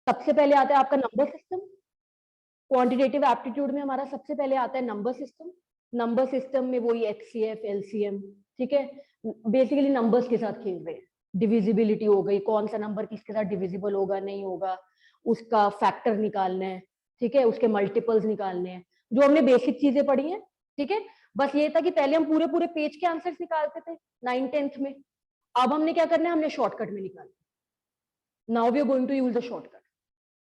सबसे पहले आता है आपका नंबर सिस्टम। क्वांटिटेटिव एप्टीट्यूड में हमारा सबसे पहले आता है नंबर सिस्टम। नंबर सिस्टम में वही एचसीएफ, एलसीएम, ठीक है, बेसिकली नंबर्स के साथ खेल रहे हैं। डिविजिबिलिटी हो गई, कौन सा नंबर किसके साथ डिविजिबल होगा नहीं होगा, उसका फैक्टर निकालना है, ठीक है, उसके मल्टीपल्स निकालने हैं, जो हमने बेसिक चीजें पढ़ी हैं, ठीक है। बस ये था कि पहले हम पूरे पूरे पेज के आंसर्स निकालते थे 9th-10th में, अब हमने क्या करना है, हमने शॉर्टकट में निकालना। Now we are going to use the shortcut,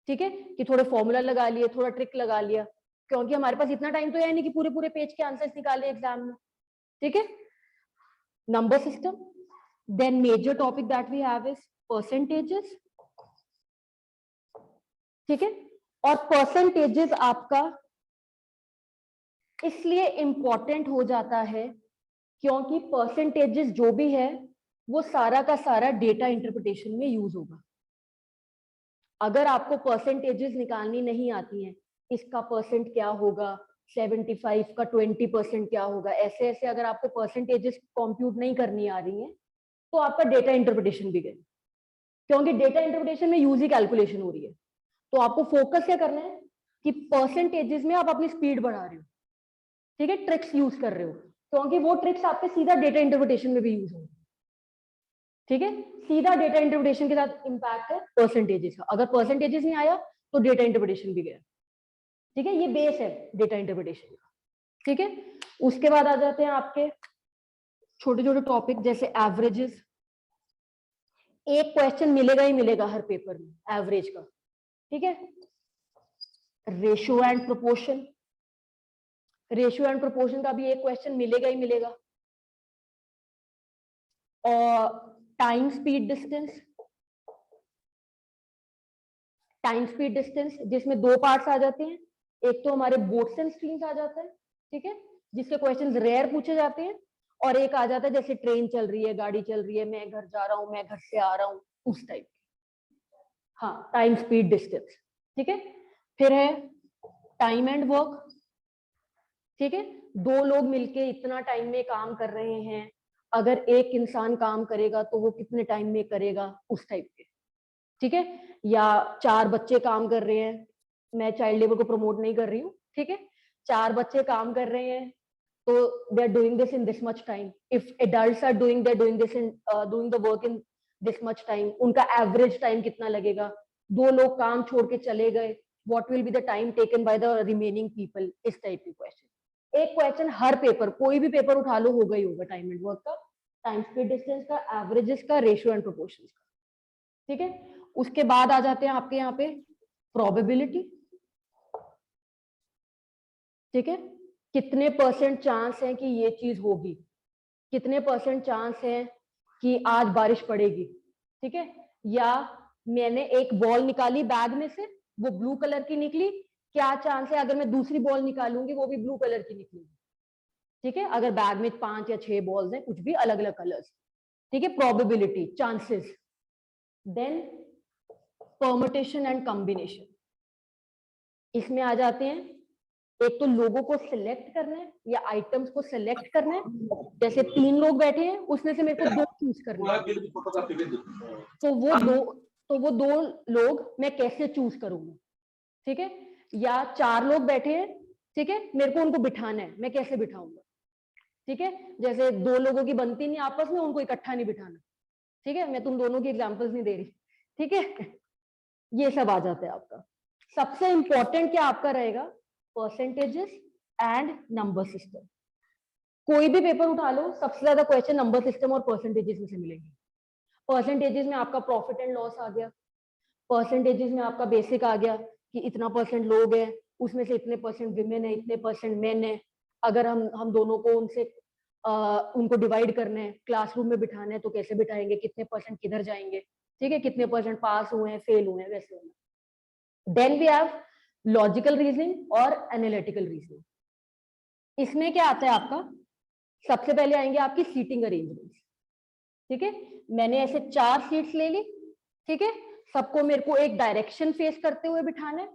ठीक है, कि थोड़े फॉर्मूला लगा लिए, थोड़ा ट्रिक लगा लिया, क्योंकि हमारे पास इतना टाइम तो है नहीं कि पूरे पूरे पेज के आंसर्स निकाले एग्जाम में, ठीक है। Number system, then major topic that we have is percentages, ठीक है। और परसेंटेजेस आपका इसलिए इंपॉर्टेंट हो जाता है क्योंकि परसेंटेजेस जो भी है वो सारा का सारा डेटा इंटरप्रिटेशन में यूज होगा। अगर आपको परसेंटेजेस निकालनी नहीं आती हैं, इसका परसेंट क्या होगा, 75 का 20% क्या होगा, ऐसे ऐसे अगर आपको परसेंटेजेस कंप्यूट नहीं करनी आ रही हैं, तो आपका डेटा इंटरप्रिटेशन भी गया, क्योंकि डेटा इंटरप्रिटेशन में यूज ही कैलकुलेशन हो रही है। तो आपको फोकस क्या करना है कि परसेंटेजेस में आप अपनी स्पीड बढ़ा रहे हो, ठीक है, ट्रिक्स यूज कर रहे हो, क्योंकि वो ट्रिक्स आपके सीधा डेटा इंटरप्रिटेशन में भी यूज होंगे, ठीक है। सीधा डेटा इंटरप्रिटेशन के साथ इंपैक्ट है परसेंटेजेस का। अगर परसेंटेजेस नहीं आया तो डेटा इंटरप्रिटेशन भी गया, ठीक है। ये बेस है डेटा इंटरप्रिटेशन का, ठीक है। उसके बाद आ जाते हैं आपके छोटे छोटे टॉपिक, जैसे एवरेजेस। एक क्वेश्चन मिलेगा ही मिलेगा हर पेपर में एवरेज का, ठीक है। Ratio and proportion, ratio and proportion का भी एक क्वेश्चन मिलेगा ही मिलेगा। और time speed distance, time speed distance जिसमें दो पार्ट्स आ जाते हैं, एक तो हमारे बोट्स एंड स्ट्रीम्स आ जाता है, ठीक है, जिसके क्वेश्चंस रेयर पूछे जाते हैं, और एक आ जाता है जैसे ट्रेन चल रही है, गाड़ी चल रही है, मैं घर जा रहा हूँ, मैं घर से आ रहा हूँ, उस टाइप। हाँ, टाइम स्पीड डिस्टेंस, ठीक है। फिर है टाइम एंड वर्क, ठीक है, दो लोग मिलके इतना टाइम में काम कर रहे हैं, अगर एक इंसान काम करेगा तो वो कितने टाइम में करेगा, उस टाइप के, ठीक है। या चार बच्चे काम कर रहे हैं, मैं चाइल्ड लेबर को प्रमोट नहीं कर रही हूँ, ठीक है, चार बच्चे काम कर रहे हैं तो they are doing this in this much time, if adults are doing this in doing the work in this much time, उनका एवरेज टाइम कितना लगेगा, दो लोग काम छोड़ के चले गए, what will be the time taken by the remaining people, इस टाइप के क्वेश्चन। एक क्वेश्चन हर पेपर, कोई भी पेपर उठा लो होगा ही होगा, टाइम एंड वर्क का, टाइम स्पीड डिस्टेंस का, एवरेजेस का, रेशियो एंड प्रोपोर्शंस का, ठीक है। उसके बाद आ जाते हैं आपके यहाँ पे प्रोबेबिलिटी, ठीक है, कितने परसेंट चांस है कि ये चीज होगी, कितने परसेंट चांस है कि आज बारिश पड़ेगी, ठीक है। या मैंने एक बॉल निकाली बैग में से, वो ब्लू कलर की निकली, क्या चांस है अगर मैं दूसरी बॉल निकालूंगी वो भी ब्लू कलर की निकलेगी, ठीक है, अगर बैग में 5 या 6 बॉल्स हैं, कुछ भी अलग अलग कलर्स, ठीक है, probability, chances. Then permutation and combination, इसमें आ जाते हैं एक तो लोगों को सिलेक्ट करना है या आइटम्स को सिलेक्ट करना है, जैसे 3 लोग बैठे हैं उसमें से मेरे को 2 चूज करना है, तो वो दो लोग मैं कैसे चूज करूंगा, ठीक है। या 4 लोग बैठे हैं, ठीक है, मेरे को उनको बिठाना है, मैं कैसे बिठाऊंगा, ठीक है, जैसे 2 लोगों की बनती नहीं आपस में, उनको इकट्ठा नहीं बिठाना, ठीक है, मैं तुम दोनों की एग्जांपल्स नहीं दे रही, ठीक है। ये सब आ जाता है आपका। सबसे इंपॉर्टेंट क्या आपका रहेगा, परसेंटेजेस एंड नंबर सिस्टम। कोई भी पेपर उठा लो, सबसे ज्यादा क्वेश्चन नंबर सिस्टम और परसेंटेजेस में से मिलेंगे। परसेंटेजेस में आपका प्रॉफिट एंड लॉस आ गया, परसेंटेजेस में आपका बेसिक आ गया कि इतना परसेंट लोग हैं, उसमें से इतने परसेंट विमेन है, इतने परसेंट मेन है, अगर हम दोनों को उनको डिवाइड करना है, क्लासरूम में बिठाना है तो कैसे बिठाएंगे, कितने परसेंट किधर जाएंगे, ठीक है, कितने परसेंट पास हुए हैं, फेल हुए हैं, वैसे होना। Then we have logical reasoning और एनालिटिकल रीजनिंग। इसमें क्या आता है आपका, सबसे पहले आएंगे आपकी सीटिंग अरेंजमेंट, ठीक है, मैंने ऐसे 4 सीट्स ले ली, ठीक है, सबको मेरे को एक डायरेक्शन फेस करते हुए बिठाना है,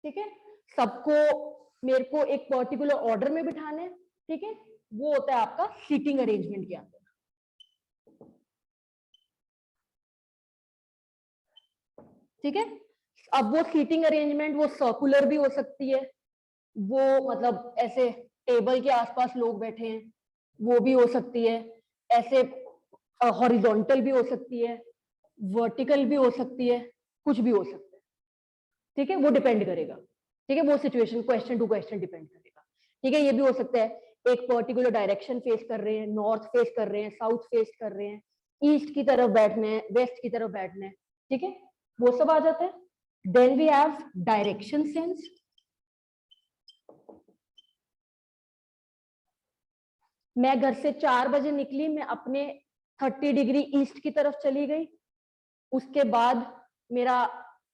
ठीक है, सबको मेरे को एक पर्टिकुलर ऑर्डर में बिठाना है, ठीक है, वो होता है आपका सीटिंग अरेंजमेंट के अंदर, ठीक है। अब वो सीटिंग अरेंजमेंट वो सर्कुलर भी हो सकती है, वो मतलब ऐसे टेबल के आसपास लोग बैठे हैं वो भी हो सकती है, ऐसे हॉरिजॉन्टल भी हो सकती है, वर्टिकल भी हो सकती है, कुछ भी हो सकता है। ठीक है, वो डिपेंड करेगा। ठीक है, वो situation question to question depend करेगा। ठीक है, ये भी हो सकता है एक पर्टिकुलर डायरेक्शन फेस कर रहे हैं, नॉर्थ फेस कर रहे हैं, साउथ फेस कर रहे हैं, ईस्ट की तरफ बैठना है, वेस्ट की तरफ बैठना है। ठीक है, वो सब आ जाता है। Then we have direction sense. मैं घर से 4 बजे निकली, मैं अपने 30 डिग्री ईस्ट की तरफ चली गई, उसके बाद मेरा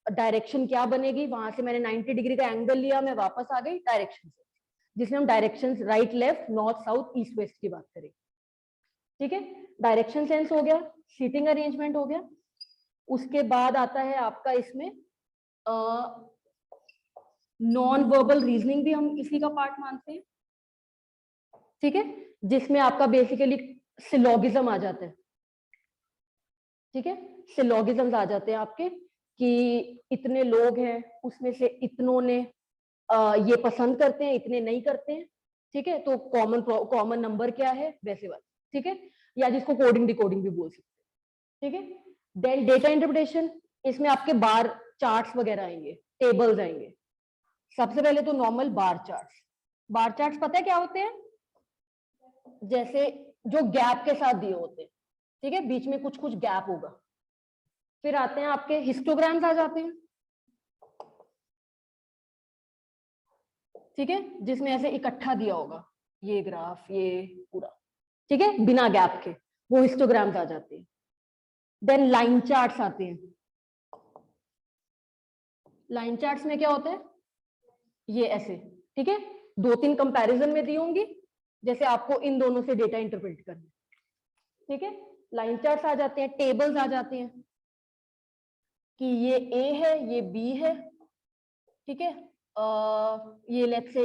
डायरेक्शन क्या बनेगी, वहां से मैंने 90 डिग्री का एंगल लिया, मैं वापस आ गई डायरेक्शन से, जिसमें हम direction right left north south east west की बात करें। ठीक है, डायरेक्शन सेंस हो गया, सीटिंग अरेंजमेंट हो गया। उसके बाद आता है आपका इसमें नॉन वर्बल रीजनिंग भी हम इसी का पार्ट मानते हैं। ठीक है, जिसमें आपका बेसिकली सिलोगिज्म आ जाता है। ठीक है, सिलोगिज्म आ जाते हैं आपके कि इतने लोग हैं, उसमें से इतनों ने ये पसंद करते हैं, इतने नहीं करते हैं। ठीक है, तो कॉमन नंबर क्या है, वैसे बात। ठीक है, या जिसको कोडिंग डिकोडिंग भी बोल सकते हैं। ठीक है, देन डेटा इंटरप्रिटेशन, इसमें आपके बार चार्ट्स वगैरह आएंगे, टेबल्स आएंगे। सबसे पहले तो नॉर्मल बार चार्ट्स। बार चार्ट्स पता है क्या होते हैं, जैसे जो गैप के साथ दिए होते हैं। ठीक है, बीच में कुछ कुछ गैप होगा। फिर आते हैं आपके हिस्टोग्राम्स आ जाते हैं। ठीक है, जिसमें ऐसे इकट्ठा दिया होगा ये ग्राफ ये पूरा। ठीक है, बिना गैप के, वो हिस्टोग्राम्स आ जाते हैं। देन लाइन चार्ट्स आते हैं। लाइन चार्ट्स में क्या होता है, ये ऐसे। ठीक है, 2-3 कंपैरिजन में दी होंगी, जैसे आपको इन दोनों से डेटा इंटरप्रेट करना। ठीक है, लाइन चार्ट्स आ जाते हैं, टेबल्स आ जाते हैं कि ये ए है ये बी है। ठीक है, ये लेट्स से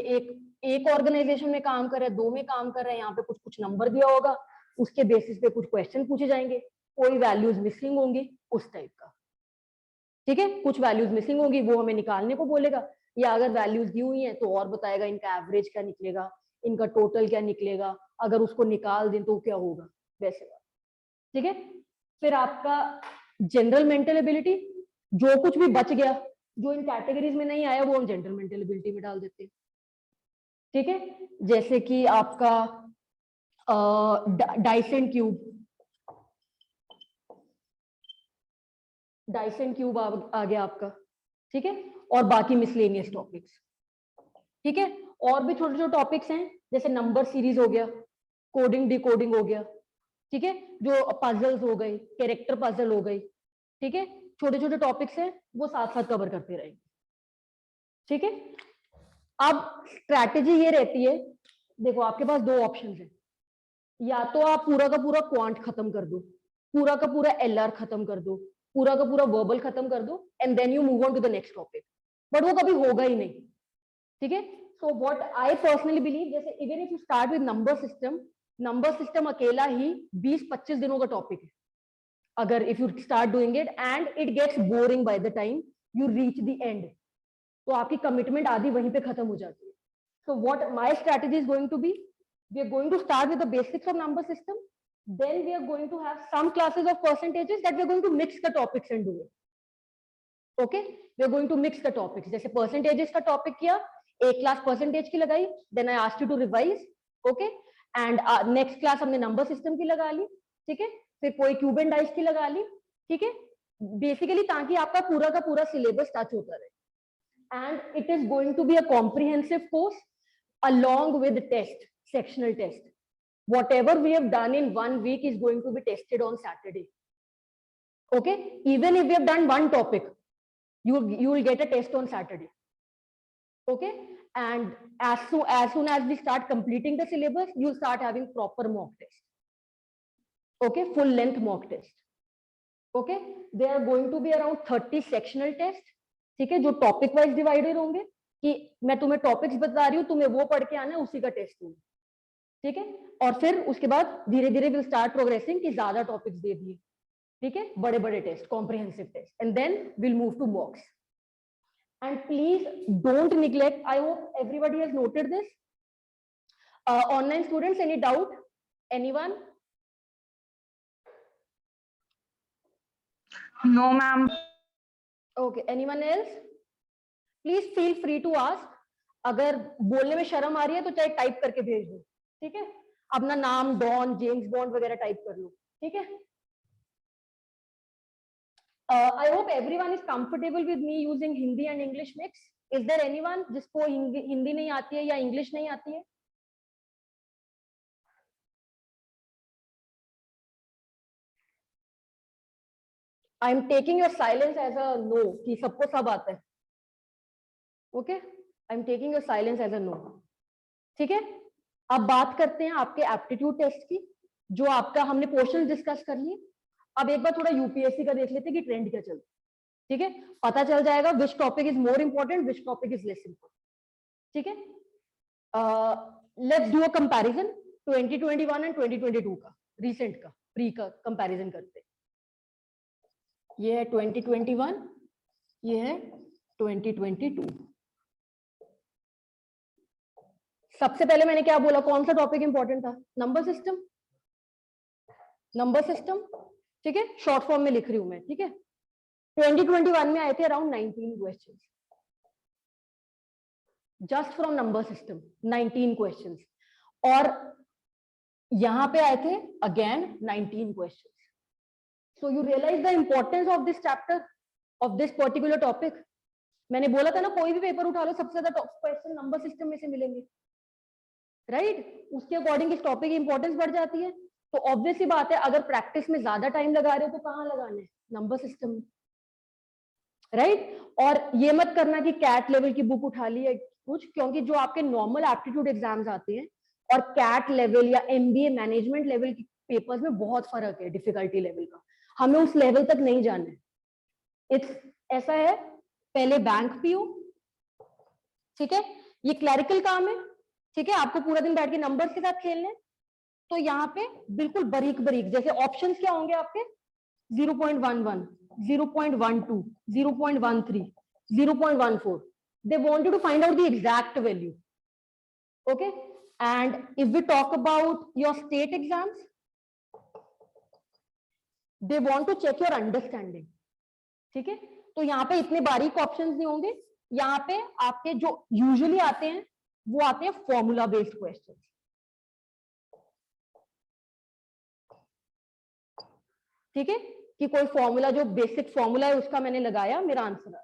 एक ऑर्गेनाइजेशन में काम कर रहा है, 2 में काम कर रहा है, यहाँ पे कुछ कुछ नंबर दिया होगा, उसके बेसिस पे कुछ क्वेश्चन पूछे जाएंगे, कोई वैल्यूज मिसिंग होंगी उस टाइप का। ठीक है, कुछ वैल्यूज मिसिंग होगी वो हमें निकालने को बोलेगा, या अगर वैल्यूज दी हुई हैं तो और बताएगा इनका एवरेज क्या निकलेगा, इनका टोटल क्या निकलेगा, अगर उसको निकाल दें तो क्या होगा, वैसे बात। ठीक है, फिर आपका जनरल मेंटल एबिलिटी, जो कुछ भी बच गया जो इन कैटेगरीज में नहीं आया वो हम जनरल मेंटल एबिलिटी में डाल देते हैं। ठीक है, जैसे कि आपका डाइसन क्यूब, डाइसन क्यूब आ गया आपका। ठीक है, और बाकी मिसलेनियस टॉपिक्स। ठीक है, और भी छोटे छोटे टॉपिक्स हैं, जैसे नंबर सीरीज हो गया, कोडिंग डिकोडिंग हो गया। ठीक है, जो पजल्स हो गए, कैरेक्टर पजल हो गई। ठीक है, छोटे छोटे टॉपिक्स हैं, वो साथ साथ कवर करते रहेंगे। ठीक है, अब स्ट्रैटेजी ये रहती है, देखो आपके पास 2 ऑप्शन है, या तो आप पूरा का पूरा क्वांट खत्म कर दो, पूरा का पूरा एलआर खत्म कर दो, पूरा का पूरा वर्बल खत्म कर दो, and then you move on to the next topic, but वो कभी होगा ही नहीं। ठीक है, so what I personally believe, जैसे even if you start with number system अकेला ही 20-25 दिनों का टॉपिक है, अगर if you start doing it and it gets boring by the time you reach the end, तो आपकी कमिटमेंट आधी वहीं पे खत्म हो जाती है। So what my strategy is going to be, we are going to start with the basics of number system, then we are going to have some classes of percentages that we are going to mix the topics and do it. Okay, we are going to mix the topics, जैसे percentages का topic किया, एक class percentage की लगाई, then I asked you to revise, okay, and next class हमने number system की लगा ली। ठीक है, फिर कोई क्यूब एंड डाइस की लगा ली। ठीक है, बेसिकली ताकि आपका पूरा का पूरा सिलेबस टच होता रहे, and it is going to be a comprehensive course along with test, sectional test. Whatever we have done in 1 week is going to be tested on Saturday. Okay, even if we have done one topic, you will get a test on Saturday. Okay, and as soon as we start completing the syllabus, you start having proper mock test. Okay, full length mock test. Okay, there are going to be around 30 sectional tests. ठीक है, जो topic wise divided होंगे, कि मैं तुम्हें topics बता रही हूँ, तुम्हें वो पढ़ के आना है, उसी का टेस्ट होगा। ठीक है, और फिर उसके बाद धीरे धीरे विल स्टार्ट प्रोग्रेसिंग कि ज्यादा टॉपिक्स दे दिए। ठीक है, बड़े बड़े test, comprehensive test, and then will move to mocks. and please don't neglect. I hope everybody has noted this. Online students, any doubt? Anyone? No, ma'am. Okay, anyone else? Please feel free to ask. अगर बोलने में शर्म आ रही है तो चाहे type करके भेज दो, ठीक है? अपना नाम डॉन, जेम्स बॉन्ड वगैरह टाइप कर लो, ठीक है? I hope everyone is comfortable with me using Hindi and English mix. Is there anyone जिसको हिंदी नहीं आती है या इंग्लिश नहीं आती है? I am taking your silence as a no कि सबको सब आता है. Okay? I am taking your silence as a no. ठीक है? अब बात करते हैं आपके एप्टीट्यूड टेस्ट की, जो आपका हमने पोर्शन डिस्कस कर लिए. अब एक बार थोड़ा यूपीएससी का देख लेते हैं कि ट्रेंड क्या चल रहा है. ठीक है? पता चल जाएगा which topic is more important, which topic is less important. ठीक है? Let's do a comparison 2021 and 2022 का, रिसेंट का, प्री का कंपैरिजन करते हैं. ये है 2021, ये है 2022. सबसे पहले मैंने क्या बोला, कौन सा टॉपिक इंपॉर्टेंट था? Number system. नंबर सिस्टम, ठीक है? शॉर्ट फॉर्म में लिख रही हूं मैं, ठीक है? 2021 में आए थे around 19 questions just from number system, 19 questions. और यहां पे आए थे again 19 questions. So you realise the importance of this chapter, of this particular topic. मैंने बोला था ना, कोई भी पेपर उठा लो, सबसे ज्यादा क्वेश्चन नंबर सिस्टम में से मिलेंगे, राइट? उसके अकॉर्डिंग इस टॉपिक की इंपॉर्टेंस बढ़ जाती है. तो ऑब्वियस ही बात है, अगर प्रैक्टिस में ज्यादा टाइम लगा रहे हो तो कहाँ लगाने? नंबर सिस्टम में, राइट? और ये मत करना कि कैट लेवल की बुक उठा ली है कुछ, क्योंकि जो आपके नॉर्मल एप्टीट्यूड एग्जाम्स आते हैं और कैट लेवल या एमबीए मैनेजमेंट लेवल की पेपर्स में बहुत फर्क है डिफिकल्टी लेवल का. हमें उस लेवल तक नहीं जाना है. इट्स ऐसा है, पहले बैंक पीओ, ठीक है? ये क्लरिकल काम है, ठीक है? आपको पूरा दिन बैठ के नंबर्स के साथ खेलने. तो यहाँ पे बिल्कुल बारीक बारीक, जैसे ऑप्शंस क्या होंगे आपके? 0.11, 0.12, 0.13, 0.14. They want you to find out the exact value. Okay? And if we talk about your state exams, they want to check your understanding. ठीक है? तो यहाँ पे इतने बारीक ऑप्शंस नहीं होंगे. यहाँ पे आपके जो यूजुअली आते हैं वो आते हैं फॉर्मूला बेस्ड क्वेश्चन. ठीक है? कि कोई फॉर्मूला, जो बेसिक फॉर्मूला है उसका मैंने लगाया, मेरा आंसर है.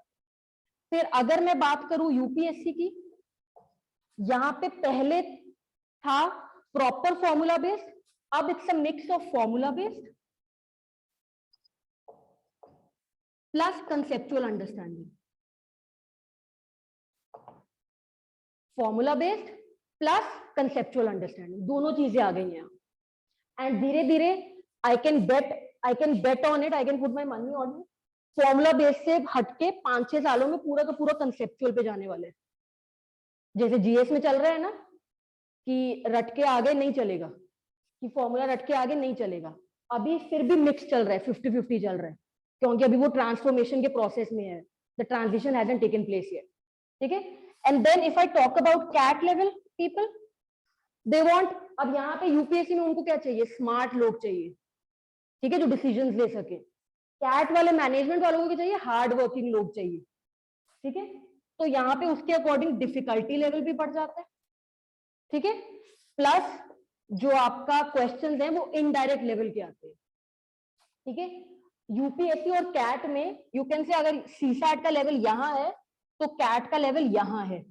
फिर अगर मैं बात करूं यूपीएससी की, यहां पे पहले था प्रॉपर फॉर्मूला बेस्ड, अब it's a mix of formula based plus conceptual understanding. Formula based plus conceptual understanding, दोनों चीजें आ गई हैं. एंड धीरे धीरे I can bet on it, I can put my money on it. Formula base से हटके 5-6 सालों में पूरा का पूरा कंसेप्चुअल पे जाने वाले. जैसे जीएस में चल रहा है ना कि रट के आगे नहीं चलेगा, कि फॉर्मूला रट के आगे नहीं चलेगा. अभी फिर भी मिक्स चल रहा है, 50-50 चल रहा है, क्योंकि अभी वो ट्रांसफॉर्मेशन के प्रोसेस में है. The transition hasn't taken place here. ठीक है? And then if I talk about CAT level people, they want, अब यहाँ पे यूपीएससी में उनको क्या चाहिए? स्मार्ट लोग चाहिए, ठीक है, जो डिसीजंस ले सके. कैट वाले मैनेजमेंट वालों को क्या चाहिए? हार्ड वर्किंग लोग चाहिए. ठीक है? तो यहाँ पे उसके अकॉर्डिंग डिफिकल्टी लेवल भी बढ़ जाता है. ठीक है? प्लस जो आपका क्वेश्चंस हैं वो इनडायरेक्ट लेवल के आते हैं. ठीक है? यूपीएससी और कैट में यू कैन से, अगर सीसैट का लेवल यहाँ है तो कैट का लेवल यहाँ है.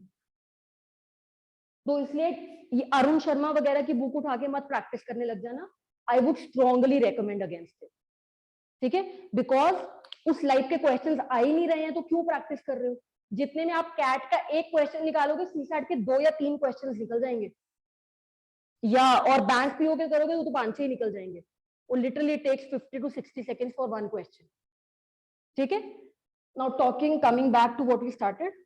तो इसलिए ये अरुण शर्मा वगैरह की बुक उठा के मत प्रैक्टिस करने लग जाना. I would strongly recommend against it. ठीक है? बिकॉज उस लाइफ के क्वेश्चंस आ ही नहीं रहे हैं, तो क्यों प्रैक्टिस कर रहे हो? जितने में आप कैट का एक क्वेश्चन निकालोगे, सीसैट के 2 या 3 क्वेश्चंस निकल जाएंगे. या और बैंक पीओ के करोगे तो 5-6 ही निकल जाएंगे. वो literally takes 50 to 60 seconds for one question. ठीक है? Now talking, coming back to what we started.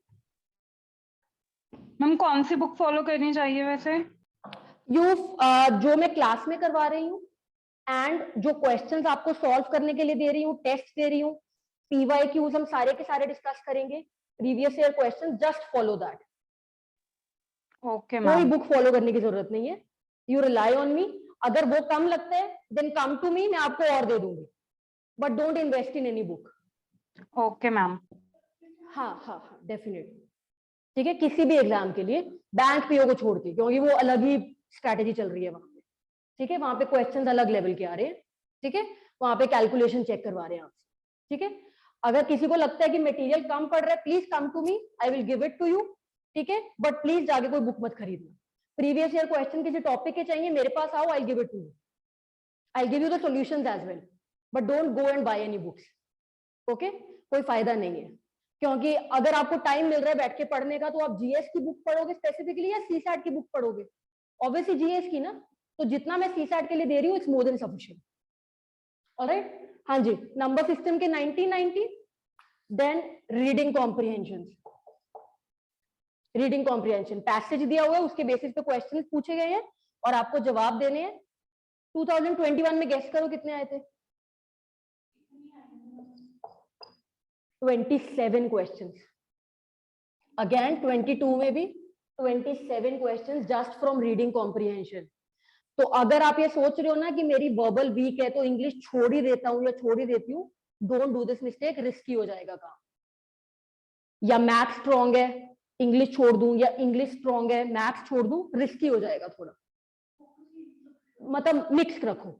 Ma'am कौन सी बुक फॉलो करनी चाहिए वैसे? जो मैं क्लास में करवा रही हूँ एंड जो क्वेश्चंस आपको सॉल्व करने के लिए दे रही हूँ, टेस्ट दे रही हूँ, पीवाईक्यूज हम सारे के सारे डिस्कस करेंगे. Previous year question, just follow that. Okay कोई मैम। बुक फॉलो करने की जरूरत नहीं है, यू रिलाई ऑन मी। अगर वो कम लगता है देन कम टू मी, मैं आपको और दे दूंगी, but don't invest in any book. Okay ma'am. हाँ हाँ हाँ डेफिनेटली, ठीक है, किसी भी एग्जाम के लिए बैंक पीओ को छोड़ के, क्योंकि वो अलग ही स्ट्रैटेजी चल रही है वहां पे, ठीक है, वहां पे क्वेश्चंस अलग लेवल के आ रहे हैं, ठीक है, वहां पे कैलकुलेशन चेक करवा रहे हैं आपसे, ठीक है। अगर किसी को लगता है कि मटेरियल कम पड़ रहा है, please come to me, I will give it to you, ठीक है, बट प्लीज जाके कोई बुक मत खरीदना। प्रीवियस ईयर क्वेश्चन किसी टॉपिक के चाहिए, मेरे पास आओ, I give it to you, I give you the solutions as well, but don't go and buy any books, okay, कोई फायदा नहीं है। क्योंकि अगर आपको टाइम मिल रहा है बैठ के पढ़ने का, तो आप जीएस की बुक पढ़ोगे स्पेसिफिकली या सीसैट की बुक पढ़ोगे? ऑब्वियसली जीएस की ना, तो जितना मैं सीसैट के लिए दे रही हूँ it's more than sufficient. Alright, हाँ जी, नंबर सिस्टम के 1990, then reading comprehension. Reading comprehension passage दिया हुआ है, उसके बेसिस पे क्वेश्चंस पूछे गए हैं और आपको जवाब देने हैं। 2021 में गेस करो कितने आए थे? 27 क्वेश्चंस। अगेन 22 में भी 27 questions just from reading comprehension. तो अगर आप ये सोच रहे हो ना कि मेरी वर्बल वीक है तो इंग्लिश छोड़ ही देता हूँ या छोड़ ही देती हूँ, don't do this mistake, risky हो जाएगा काम। या मैथ्स स्ट्रॉन्ग है, इंग्लिश छोड़ दूं, या इंग्लिश स्ट्रॉन्ग है, मैथ्स छोड़ दूं, रिस्की हो जाएगा थोड़ा। मतलब मिक्स रखो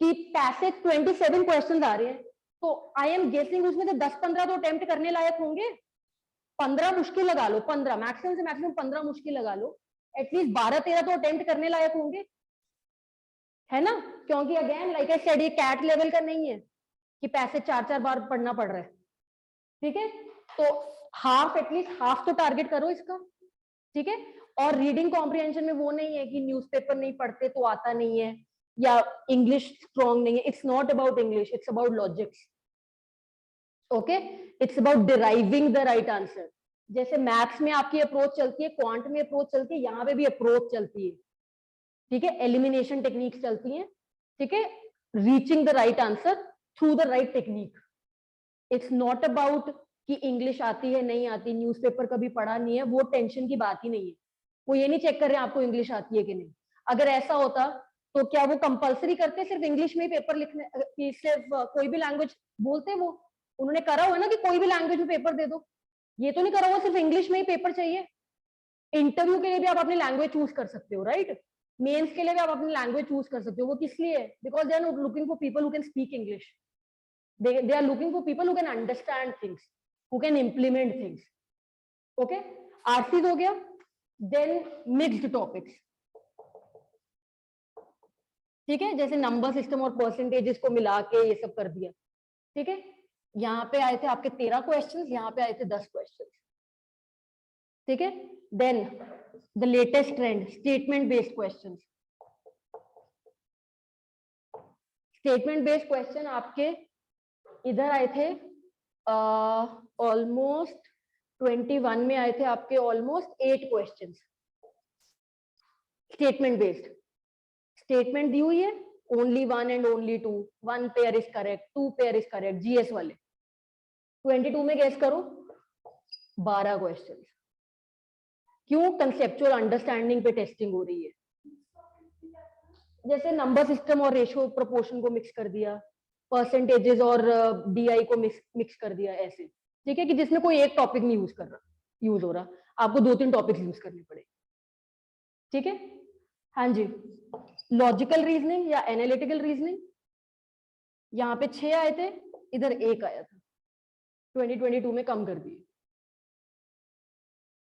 कि पैसे 27 क्वेश्चन आ रहे हैं, तो आई एम गेसिंग उसमें से 10-15 तो अटेम्प्ट करने लायक होंगे। 15 मुश्किल लगा लो, 15 मैक्सिमम से मैक्सिमम 15 मुश्किल लगा लो, एटलीस्ट 12-13 तो अटेम्प्ट करने लायक होंगे, है ना? क्योंकि अगेन लाइक आई सेड, ये कैट लेवल का नहीं है कि पैसे 4-4 बार पढ़ना पड़ रहा है, ठीक है। तो हाफ, एटलीस्ट हाफ तो टारगेट करो इसका, ठीक है। और रीडिंग कॉम्प्रिहेंशन में वो नहीं है कि न्यूज़पेपर नहीं पढ़ते तो आता नहीं है या इंग्लिश स्ट्रॉन्ग नहीं है। It's not about English, it's about logics, okay, it's about deriving the right answer. जैसे मैथ्स में आपकी अप्रोच चलती है, क्वांट में अप्रोच चलती है, यहाँ पे भी अप्रोच चलती है, ठीक है, एलिमिनेशन टेक्निक्स चलती हैं, ठीक है, reaching the right answer through the right technique. It's not about कि इंग्लिश आती है नहीं आती, न्यूज़पेपर कभी पढ़ा नहीं है, वो टेंशन की बात ही नहीं है। वो ये नहीं चेक कर रहे हैं आपको इंग्लिश आती है कि नहीं। अगर ऐसा होता तो क्या वो कंपलसरी करते सिर्फ इंग्लिश में ही पेपर लिखने कि सिर्फ कोई भी लैंग्वेज बोलते? वो उन्होंने करा हुआ ना कि कोई भी लैंग्वेज में पेपर दे दो, ये तो नहीं करा हुआ सिर्फ इंग्लिश में ही पेपर चाहिए। इंटरव्यू के लिए भी आप अपनी लैंग्वेज चूज कर सकते हो, राइट? मेंस के लिए भी आप अपनी लैंग्वेज चूज कर सकते हो। वो किस लिए है? Because they are looking for people who can speak English, they are looking for people who can understand things, who can implement things, okay? RCs हो गया, then mixed topics, ठीक है, जैसे नंबर सिस्टम और परसेंटेजेस को मिला के ये सब कर दिया, ठीक है। यहाँ पे आए थे आपके 13 क्वेश्चंस, यहाँ पे आए थे 10 क्वेश्चंस, ठीक है। Then the latest trend, statement based questions. Statement based question आपके इधर आए थे ऑलमोस्ट 21 में आए थे आपके almost 8 questions statement based. Statement दी हुई है, only 1 and only 2, 1 pair is correct, 2 pair is correct, GS वाले। 22 में गेस करो 12 क्वेश्चंस। क्यों? कंसेप्चुअल अंडरस्टैंडिंग पे टेस्टिंग हो रही है। जैसे नंबर सिस्टम और रेशियो प्रोपोर्शन को मिक्स कर दिया, परसेंटेजेस और डीआई को मिक्स कर दिया, ऐसे, ठीक है, कि जिसमें कोई एक टॉपिक नहीं यूज हो रहा, आपको 2-3 टॉपिक्स यूज करने पड़े, ठीक है। हाँ जी, लॉजिकल रीजनिंग या एनालिटिकल रीजनिंग, यहाँ पे 6 आए थे, इधर 1 आया था, 2022 में कम कर दिए,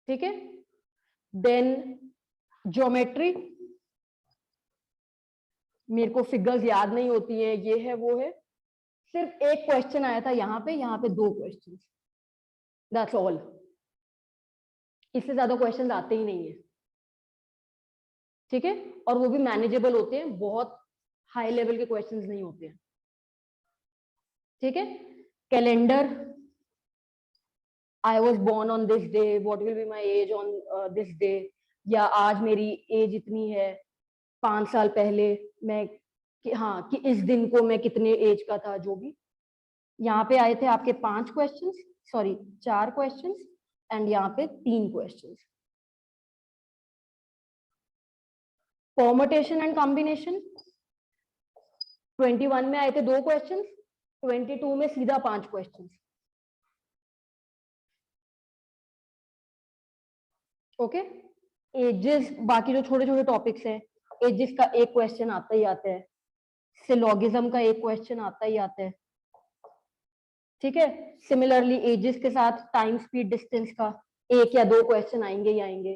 ठीक है। देन ज्योमेट्री, मेरे को फिगर्स याद नहीं होती है, ये है वो है, सिर्फ 1 क्वेश्चन आया था यहाँ पे 2 क्वेश्चन, दैट्स ऑल। इससे ज्यादा क्वेश्चन आते ही नहीं है, ठीक है, और वो भी मैनेजेबल होते हैं, बहुत हाई लेवल के क्वेश्चंस नहीं होते हैं, ठीक है। Calendar, I was born on this day, what will be my age on this day, या आज मेरी एज इतनी है, 5 साल पहले मैं कि इस दिन को मैं कितने एज का था, जो भी। यहाँ पे आए थे आपके 5 क्वेश्चंस, सॉरी 4 क्वेश्चंस एंड यहाँ पे 3 क्वेश्चंस। परमुटेशन एंड कॉम्बिनेशन 21 में आए थे 2 क्वेश्चंस, 22 में सीधा 5 क्वेश्चंस। ओके, एजेस बाकी जो छोटे छोटे टॉपिक्स हैं, एजेस का एक क्वेश्चन आता ही आता है, सिलोगिज्म का एक क्वेश्चन आता ही आता है, ठीक है। सिमिलरली एजेस के साथ टाइम स्पीड डिस्टेंस का 1 या 2 क्वेश्चन आएंगे ही आएंगे,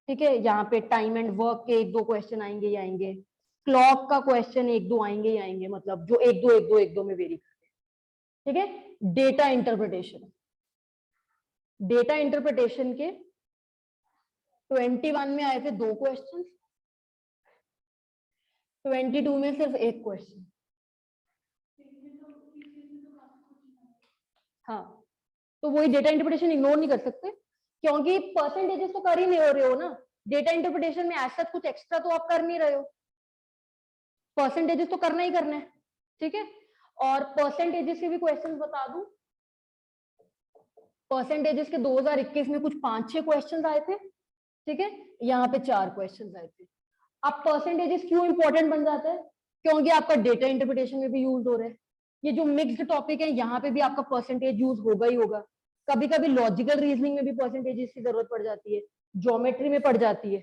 ठीक है। यहाँ पे टाइम एंड वर्क के 1-2 क्वेश्चन आएंगे ही आएंगे, क्लॉक का क्वेश्चन 1-2 आएंगे ही आएंगे, मतलब जो 1-2 में वेरी करते हैं, ठीक है। डेटा इंटरप्रिटेशन, डेटा इंटरप्रिटेशन के 21 में आए थे 2 क्वेश्चन, 22 में सिर्फ 1 क्वेश्चन। हाँ, तो वही डेटा इंटरप्रिटेशन इग्नोर नहीं कर सकते, क्योंकि परसेंटेजेस तो कर ही नहीं हो रहे हो ना। डेटा इंटरप्रिटेशन में ऐसा कुछ एक्स्ट्रा तो आप कर नहीं रहे हो, परसेंटेजेस तो करना ही करना है, ठीक है। और परसेंटेजेस के भी क्वेश्चंस बता दूं, परसेंटेजेस के 2021 में कुछ 5-6 क्वेश्चंस आए थे, ठीक है। यहाँ पे 4 क्वेश्चंस आए थे। अब परसेंटेजेस क्यों इंपॉर्टेंट बन जाता है, क्योंकि आपका डेटा इंटरप्रिटेशन में भी यूज हो रहा है। ये जो मिक्स्ड टॉपिक है यहाँ पे भी आपका परसेंटेज यूज होगा ही होगा। कभी कभी लॉजिकल रीजनिंग में भी परसेंटेजेस की जरूरत पड़ जाती है, ज्योमेट्री में पड़ जाती है,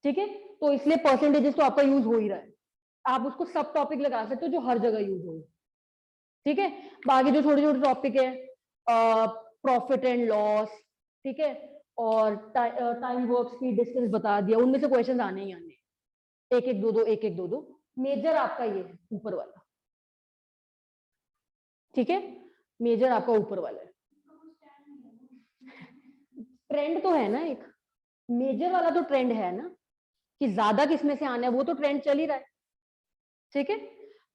ठीक है। तो इसलिए परसेंटेजेस तो आपका यूज हो ही रहा है, आप उसको सब टॉपिक लगा सकते हो जो हर जगह यूज हो, ठीक है। बाकी जो छोटे छोटे टॉपिक है, प्रॉफिट एंड लॉस, ठीक है, और टाइम वर्क स्पीड डिस्टेंस बता दिया, उनमें से क्वेश्चन आने ही आने, 1-1 2-2 मेजर आपका ये है ऊपर वाला, ठीक है। मेजर आपका ऊपर वाला है। ट्रेंड तो है ना, एक मेजर वाला तो ट्रेंड है ना, कि ज्यादा किसमें से आना है, वो तो ट्रेंड चल ही रहा है, ठीक है।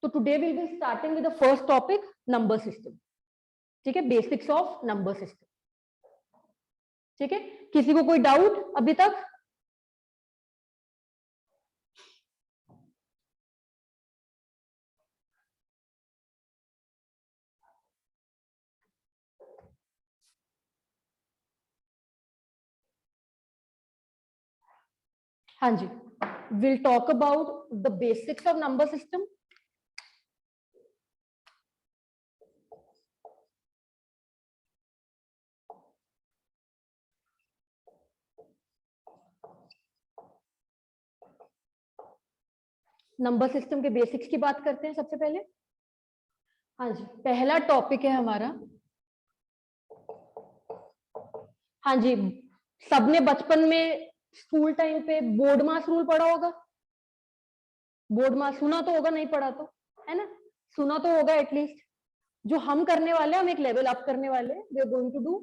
तो today will be starting with the first topic, number system, ठीक है, बेसिक्स ऑफ नंबर सिस्टम, ठीक है। किसी को कोई डाउट अभी तक? हाँ जी, will talk about the basics of number system. Number system के बेसिक्स की बात करते हैं सबसे पहले। हाँ जी, पहला टॉपिक है हमारा, हाँ जी, सबने बचपन में स्कूल टाइम पे बोर्ड मास रूल पढ़ा होगा। बोर्ड मास सुना तो होगा, नहीं पढ़ा तो, है ना, सुना तो होगा एटलीस्ट। जो हम करने वाले हैं, हम एक लेवल अप करने वाले हैं, we are going to do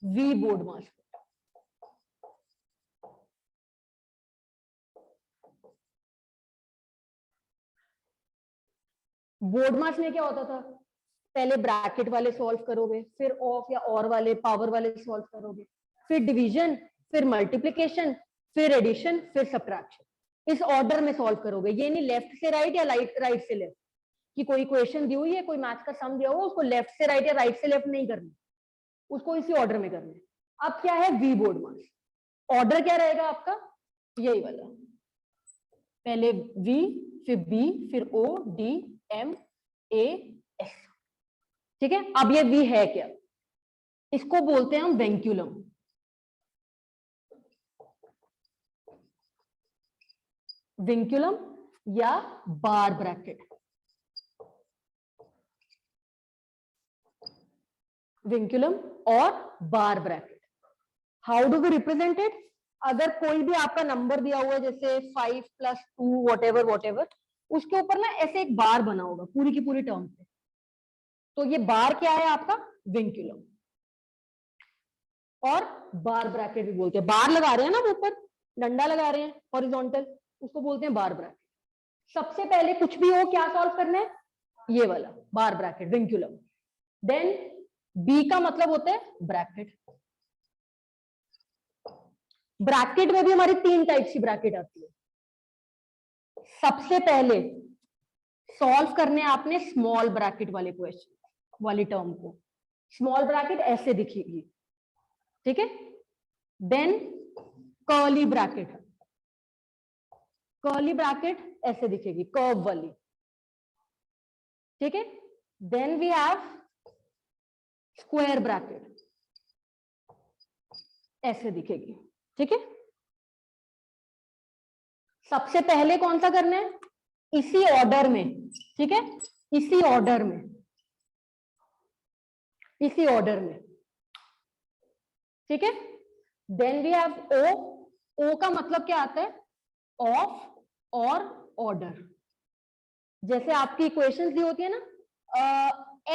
we BODMAS. BODMAS में क्या होता था, पहले ब्रैकेट वाले सॉल्व करोगे, फिर ऑफ या और वाले पावर वाले सॉल्व करोगे, फिर डिवीजन, फिर मल्टीप्लिकेशन, फिर एडिशन, फिर सब्ट्रैक्शन। इस ऑर्डर में सॉल्व करोगे, ये नहीं लेफ्ट से राइट या राइट से लेफ्ट, कि कोई क्वेश्चन दी हुई है, कोई मैथ्स का सम दिया हुआ, उसको लेफ्ट से राइट या राइट से लेफ्ट नहीं करना, उसको इसी ऑर्डर में करना है। अब क्या है वी बोर्ड मास, ऑर्डर क्या रहेगा आपका, यही वाला, पहले वी, फिर बी, फिर ओ, डी, एम, ए, एस, ठीक है। अब ये वी है क्या, इसको बोलते हैं हम वेंक्यूलम। विंक्यूलम या बार ब्रैकेट, विंक्यूलम और bar bracket. How do we represent it, अगर कोई भी आपका नंबर दिया हुआ है, जैसे 5 + 2 वॉटेवर, उसके ऊपर ना ऐसे एक बार बना होगा पूरी की पूरी टर्म पे, तो ये बार क्या है आपका, विंक्यूलम। और बार ब्रैकेट भी बोलते हैं, बार लगा रहे हैं ना ऊपर, डंडा लगा रहे हैं हॉरिजॉन्टल, उसको बोलते हैं बार ब्रैकेट। सबसे पहले कुछ भी हो क्या सॉल्व करना है, ये वाला बार ब्रैकेट, विंक्यूलम। देन बी का मतलब होता है ब्रैकेट। ब्रैकेट में भी हमारी 3 टाइप्स की ब्रैकेट आती है। सबसे पहले सॉल्व करने आपने स्मॉल ब्रैकेट वाले क्वेश्चन वाली टर्म को, स्मॉल ब्रैकेट ऐसे दिखेगी, ठीक है। Then curly bracket, curly bracket ऐसे दिखेगी, कर्व वाली, ठीक है। Then we have square bracket, ऐसे दिखेगी, ठीक है। सबसे पहले कौन सा करना है, इसी ऑर्डर में, ठीक है, इसी ऑर्डर में, इसी ऑर्डर में, ठीक है। देन वी हैव ओ, ओ का मतलब क्या आता है, ऑफ और ऑर्डर। जैसे आपकी इक्वेशंस दी होती है ना,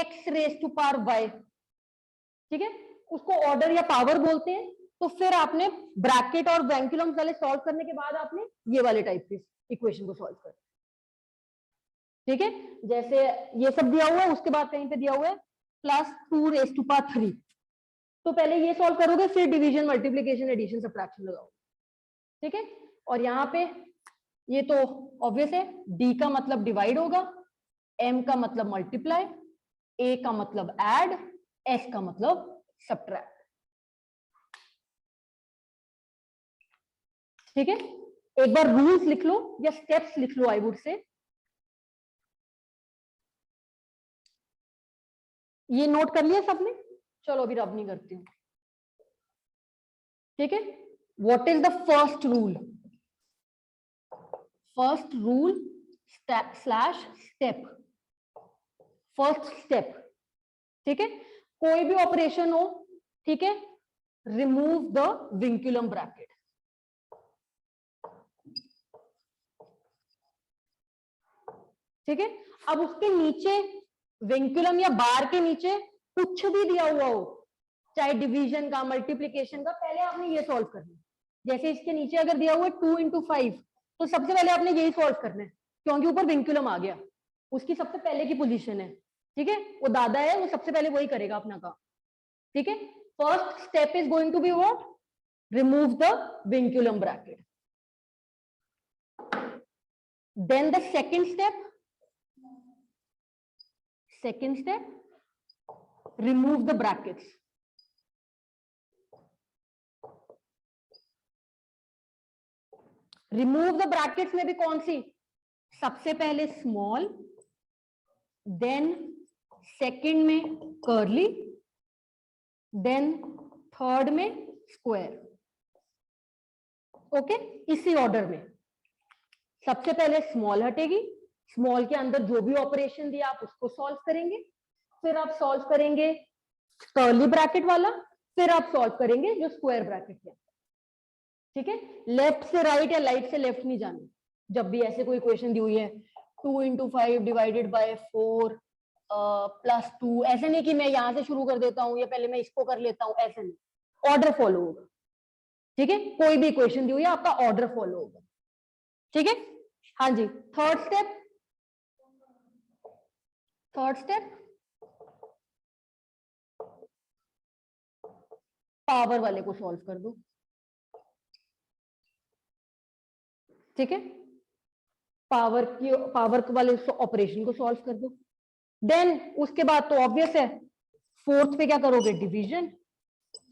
x raise to power y, ठीक है, उसको ऑर्डर या पावर बोलते हैं। तो फिर आपने ब्रैकेट और वेंकुलम वाले सॉल्व करने के बाद आपने ये वाले टाइप की इक्वेशन को सॉल्व कर, ठीक है। जैसे ये सब दिया हुआ है, उसके बाद कहीं पे दिया हुआ है +2⁻3, तो पहले ये सॉल्व करोगे, फिर डिवीजन, मल्टीप्लीकेशन, एडिशन, सब्ट्रैक्शन लगाओगे, ठीक है। और यहाँ पे ये तो ऑब्वियस है, डी का मतलब डिवाइड होगा, एम का मतलब मल्टीप्लाई, ए का मतलब ऐड, एस का मतलब सब्ट्रैक्ट, ठीक है। एक बार रूल्स लिख लो या स्टेप्स लिख लो, आई वुड से। ये नोट कर लिया सबने, चलो अभी रब नहीं करती हूँ, ठीक है। What is the first rule, first rule slash step, first step, ठीक है। कोई भी ऑपरेशन हो, ठीक है, रिमूव द विंकुलम ब्रैकेट, ठीक है। अब उसके नीचे विंकुलम या बार के नीचे कुछ भी दिया हुआ हो, चाहे डिवीजन का, मल्टीप्लीकेशन का, पहले आपने ये सॉल्व करना है। जैसे इसके नीचे अगर दिया हुआ है 2 × 5, तो सबसे पहले आपने यही सॉल्व करना है, क्योंकि ऊपर विंकुलम आ गया, उसकी सबसे पहले की पोजीशन है, ठीक है। वो दादा है, वो सबसे पहले वही करेगा अपना काम, ठीक है। First step is going to be what, remove the vinculum bracket. Then the second step, remove the brackets, remove the brackets में भी कौन सी, सबसे पहले स्मॉल, देन सेकंड में कर्ली, देन थर्ड में स्क्वायर, ओके। इसी ऑर्डर में सबसे पहले स्मॉल हटेगी, स्मॉल के अंदर जो भी ऑपरेशन दिया आप उसको सॉल्व करेंगे, फिर आप सॉल्व करेंगे कर्ली ब्रैकेट वाला, फिर आप सॉल्व करेंगे जो स्क्वायर ब्रैकेट है, ठीक है। लेफ्ट से राइट या राइट से लेफ्ट नहीं जाना। जब भी ऐसे कोई इक्वेशन दी हुई है 2 × 5 डिवाइडेड बाय 4 +2, ऐसे नहीं कि मैं यहां से शुरू कर देता हूं या पहले मैं इसको कर लेता हूं, ऐसे नहीं, ऑर्डर फॉलो होगा, ठीक है। कोई भी इक्वेशन दी हुई है आपका ऑर्डर फॉलो होगा, ठीक है। हाँ जी, थर्ड स्टेप पावर वाले को सॉल्व कर दो, ठीक है। पावर वाले ऑपरेशन को सॉल्व कर दो। देन उसके बाद तो ऑब्वियस है, फोर्थ पे क्या करोगे, डिवीजन,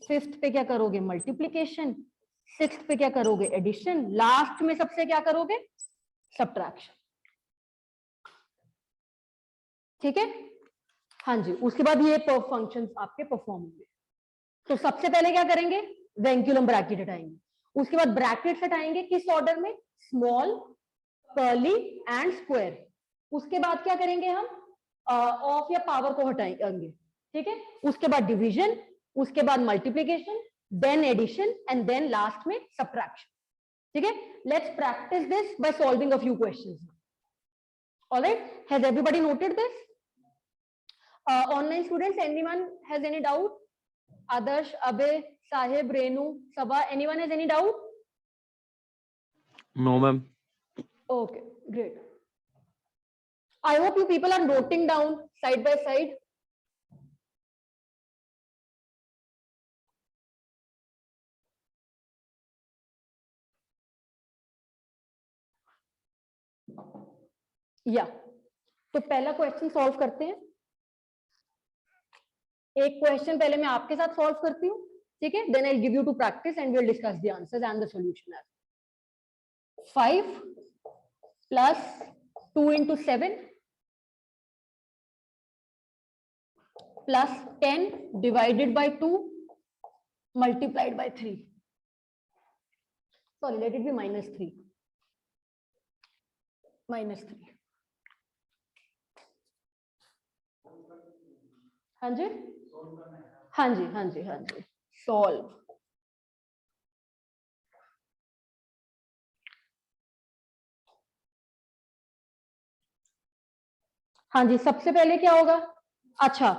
फिफ्थ पे क्या करोगे, मल्टीप्लीकेशन, सिक्स्थ पे क्या करोगे, एडिशन, लास्ट में सबसे क्या करोगे, सब्ट्रैक्शन, ठीक है। हाँ जी, उसके बाद ये फंक्शंस आपके परफॉर्म होंगे। तो सबसे पहले क्या करेंगे, वेंकुलम ब्रैकेट हटाएंगे, उसके बाद ब्रैकेट हटाएंगे, किस ऑर्डर में, स्मॉल, कर्ली एंड स्क्वायर। उसके बाद क्या करेंगे हम, ऑफ या पावर को हटाएंगे, ठीक है। उसके बाद डिवीजन, उसके बाद multiplication, then addition and then last में सब्ट्रैक्शन, ठीक है। Let's practise this by solving a few questions. Alright, has everybody noted this? Online students, anyone has any doubt? Adarsh, Abhay, Sahib, Renu, Sabha, anyone has any doubt? No, ma'am. Okay, great. I hope you people are noting down side by side. या तो पहला question solve करते हैं। एक question पहले मैं आपके साथ सॉल्व करती हूँ, ठीक है, then I will give you to practise and we will discuss the answers and the solution. 5 plus 2 into 7 plus 10 divided by 2 multiplied by 3. Sorry, let it be minus 3. Minus 3. हाँ जी, हाँ जी, हाँ जी, हाँ जी, सॉल्व। हाँ जी, सबसे पहले क्या होगा? अच्छा,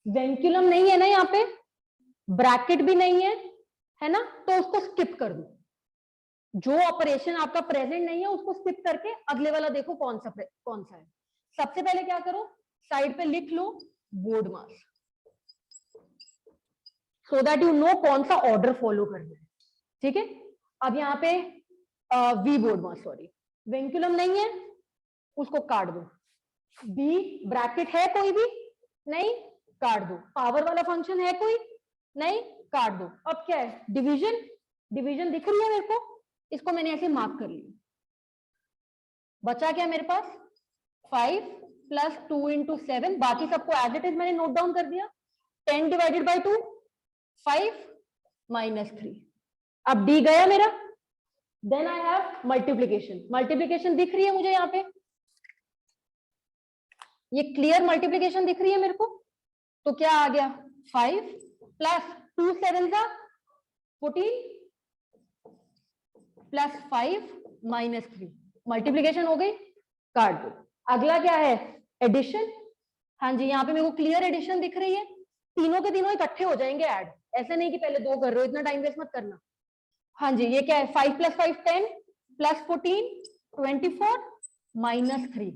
वेंक्यूलम नहीं है ना यहाँ पे, ब्रैकेट भी नहीं है ना, तो उसको स्किप कर दो। जो ऑपरेशन आपका प्रेजेंट नहीं है उसको स्किप करके अगले वाला देखो कौन सा है। सबसे पहले क्या करो, साइड पे लिख लो BODMAS, so that you know कौन सा ऑर्डर फॉलो करना है, ठीक है। अब यहाँ पे वी बोर्ड मास, सॉरी, वेंक्यूलम नहीं है, उसको काट दो। बी ब्रैकेट है कोई भी नहीं, काट दो। पावर वाला फंक्शन है कोई नहीं, काट दो। अब क्या है, डिवीजन, डिवीजन दिख रही है मेरे को, इसको मैंने ऐसे मार्क कर लिया। बचा क्या मेरे पास, 5 plus 2 into 7, बाकी सबको एज इट इज मैंने नोट डाउन कर दिया। 10 divided by 2 5 minus 3। अब डी गया मेरा, then I have multiplication. Multiplication दिख रही है मुझे यहाँ पे, ये क्लियर मल्टीप्लीकेशन दिख रही है मेरे को, तो क्या आ गया, 5 plus 2 7 का 14 plus 5 minus 3। मल्टीप्लीकेशन हो गई, काट दो। अगला क्या है, एडिशन। हाँ जी, यहाँ पे मेरे को क्लियर एडिशन दिख रही है, तीनों के तीनों इकट्ठे हो जाएंगे ऐड, ऐसा नहीं कि पहले दो कर रहे हो, इतना टाइम वेस्ट मत करना। हाँ जी, ये क्या है, 5 plus 5 10 plus 14 24 minus 3।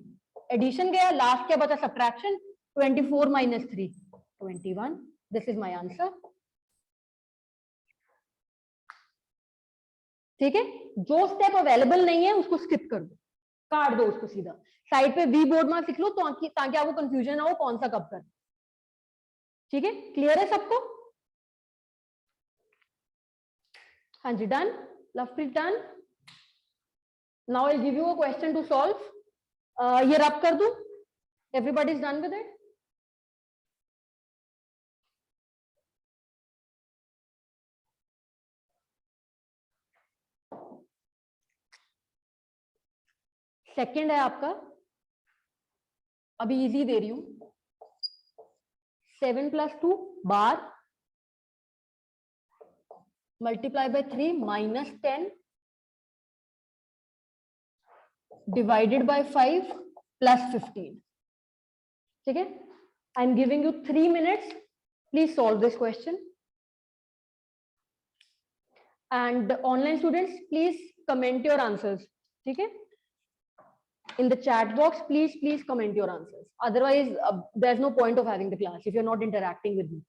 एडिशन गया, लास्ट क्या बचा, subtraction. 24 minus 3 21। This is my answer, ठीक है। जो स्टेप अवेलेबल नहीं है उसको स्किप कर दो, काट दो उसको सीधा। साइड पे वी बोर्ड में लिख लो तो ताकि आपको कंफ्यूजन ना हो कौन सा कब कर, ठीक है। क्लियर है सबको? हाँ जी, done, Lovepreet done. Now I give you a question to solve. ये रब कर दूं, everybody is done with it? Second है आपका, अभी इजी दे रही हूं। 7 plus 2 bar multiply by 3 minus 10 divided by 5 plus 15, ठीक है। I am giving you 3 minutes, please solve this question. And online students please comment your answers, ठीक है। In the chat box, please comment your answers. Otherwise, there's no point of having the class if you're not interacting with me.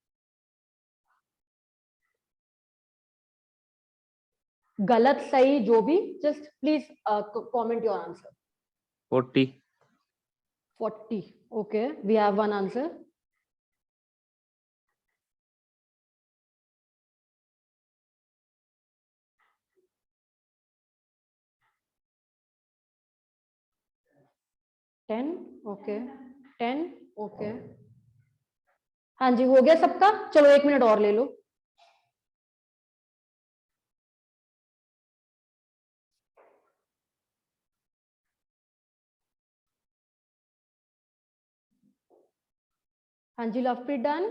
गलत सही जो भी, just please comment your answer. 40. 40. Okay, we have one answer. Ten. Okay. 10. Okay. हाँ जी, हो गया सबका? चलो 1 minute और ले लो। हाँ जी, लवप्रीत डन,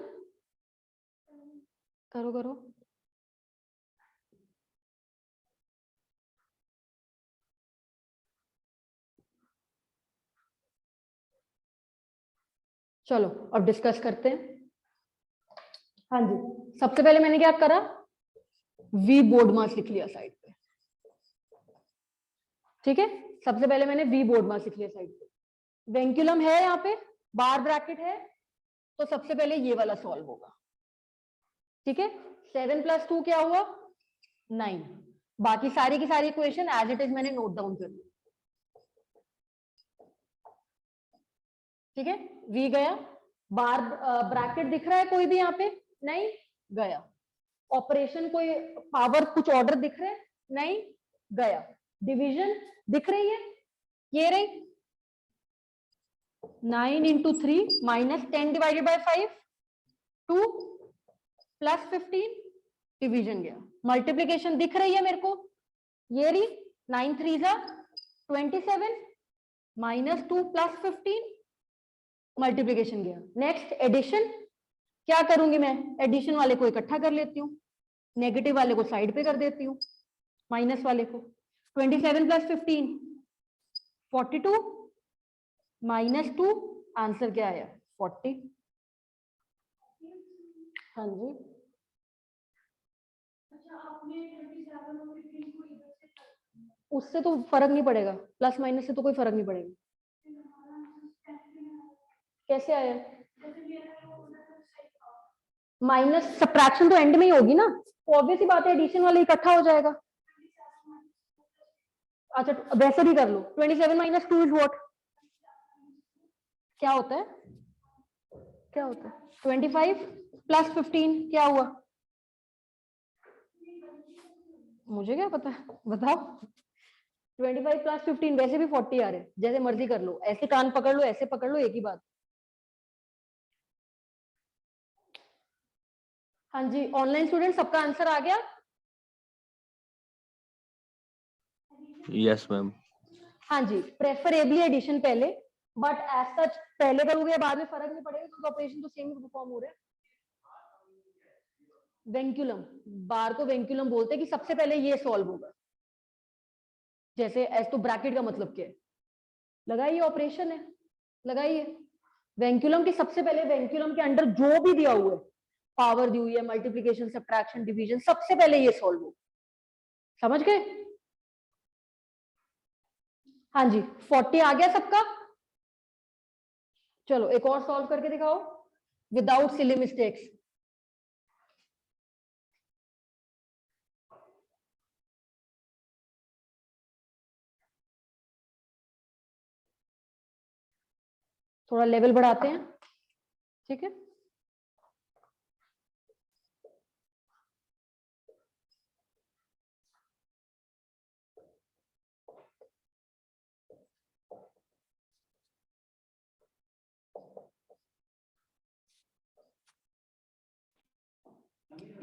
करो करो। चलो अब डिस्कस करते हैं। हाँ जी, सबसे पहले मैंने क्या करा, वी बोर्ड मास लिख लिया साइड पे, ठीक है। सबसे पहले मैंने वी बोर्ड मास लिख लिया साइड पे। वेंक्यूलम है यहाँ पे, बार ब्रैकेट है, तो सबसे पहले ये वाला सॉल्व होगा, ठीक है। 7 plus 2 क्या हुआ, 9। बाकी सारी की सारी इक्वेशन एज इट इज मैंने नोट डाउन कर ली, ठीक है। वी गया, बार ब्रैकेट दिख रहा है कोई भी यहाँ पे? नहीं, गया। ऑपरेशन कोई पावर कुछ ऑर्डर दिख रहा है? नहीं, गया। डिवीजन दिख रही है, ये रही 9 into 3 minus 10 divided by 5, 2 plus 15, division गया। मल्टीप्लीकेशन दिख रही है मेरे को, ये रही 9 3 27 minus 2 plus 15, मल्टीप्लीकेशन गया। नेक्स्ट एडिशन, क्या करूंगी मैं? एडिशन वाले को इकट्ठा कर लेती हूँ, नेगेटिव वाले को साइड पे कर देती हूँ, माइनस वाले को। 27 प्लस 15 42 माइनस 2, आंसर क्या आया? 40। हाँ जी, उससे तो फर्क नहीं पड़ेगा, प्लस माइनस से तो कोई फर्क नहीं पड़ेगा। कैसे आया? माइनस सब्ट्रैक्शन तो एंड में ही होगी ना, ऑब्वियस ही बात है, एडिशन वाले इकट्ठा हो जाएगा। अच्छा वैसे भी कर लो, 27 माइनस 2 इज व्हाट? क्या होता है? क्या होता है? 25 प्लस 15 क्या हुआ? मुझे क्या पता, बताओ। 25 प्लस 15 वैसे भी 40 आ रहे, जैसे मर्जी कर लो, ऐसे कान पकड़ लो, ऐसे पकड़ लो, एक ही बात। हाँ जी, ऑनलाइन स्टूडेंट सबका आंसर आ गया? Yes ma'am. हाँ जी, प्रेफरेबली एडिशन पहले, बट एज सच पहले करोगे बाद में फर्क नहीं पड़ेगा क्योंकि ऑपरेशन तो सेम परफॉर्म हो रहे हैं। वेंक्यूलम, बार को वेंक्यूलम बोलते हैं कि सबसे पहले ये सॉल्व होगा। जैसे एस तो ब्रैकेट का मतलब क्या है? लगाइए, ऑपरेशन है, लगाइए। वेंक्यूलम की सबसे पहले वेंक्यूलम के अंडर जो भी दिया हुआ है, पावर दी हुई है, मल्टीप्लीकेशन, सब्ट्रैक्शन, डिवीजन, सबसे पहले ये सॉल्व हो। समझ गए? हाँ जी, 40 आ गया सबका? चलो एक और सॉल्व करके दिखाओ विदाउट सिली मिस्टेक्स। थोड़ा लेवल बढ़ाते हैं, ठीक है?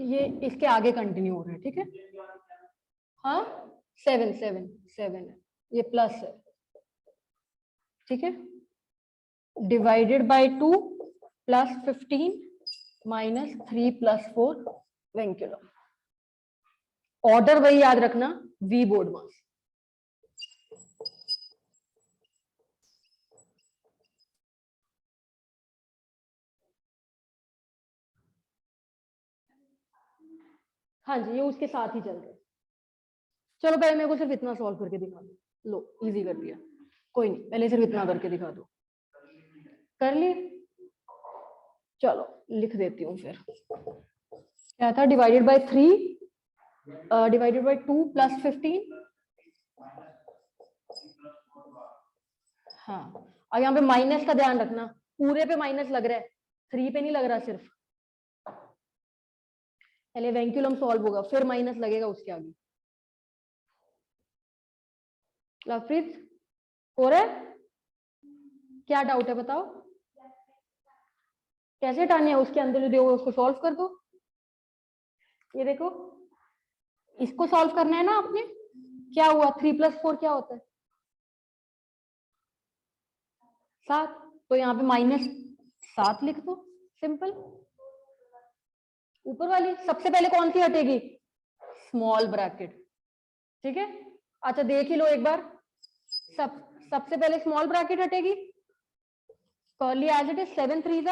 ये इसके आगे कंटिन्यू हो रहा है, ठीक है? हाँ 7 7 7 है, ये प्लस है, ठीक है? Divided by 2 plus 15 minus 3 plus 4 vinculum. Order वही याद रखना, वी बोर्ड मास। हाँ जी, ये उसके साथ ही चल रहा है। चलो पहले मेरे को सिर्फ इतना सॉल्व करके दिखा दो। लो इजी कर दिया, कोई नहीं, पहले सिर्फ इतना करके दिखा दो। कर लिए? चलो लिख देती हूँ फिर। क्या था? Divided by 3 divided by 2 plus 15। हाँ, और यहाँ पे माइनस का ध्यान रखना, पूरे पे माइनस लग रहा है, 3 पे नहीं लग रहा सिर्फ। पहले वेंक्यूलम सॉल्व होगा फिर माइनस लगेगा उसके आगे। लवप्रीत हो रहा है? क्या डाउट है बताओ? कैसे हटानी है? उसके अंदर जो दिया हुआ है उसको सॉल्व कर दो। ये देखो, इसको सॉल्व करना है ना आपने। क्या हुआ? 3 प्लस 4 क्या होता है? 7। तो यहाँ पे -7 लिख दो, सिंपल। ऊपर वाली सबसे पहले कौन सी हटेगी? स्मॉल ब्रैकेट, ठीक है? अच्छा देख ही लो एक बार, सबसे पहले स्मॉल ब्रैकेट हटेगी, कर्ली एज इट इज, 7 3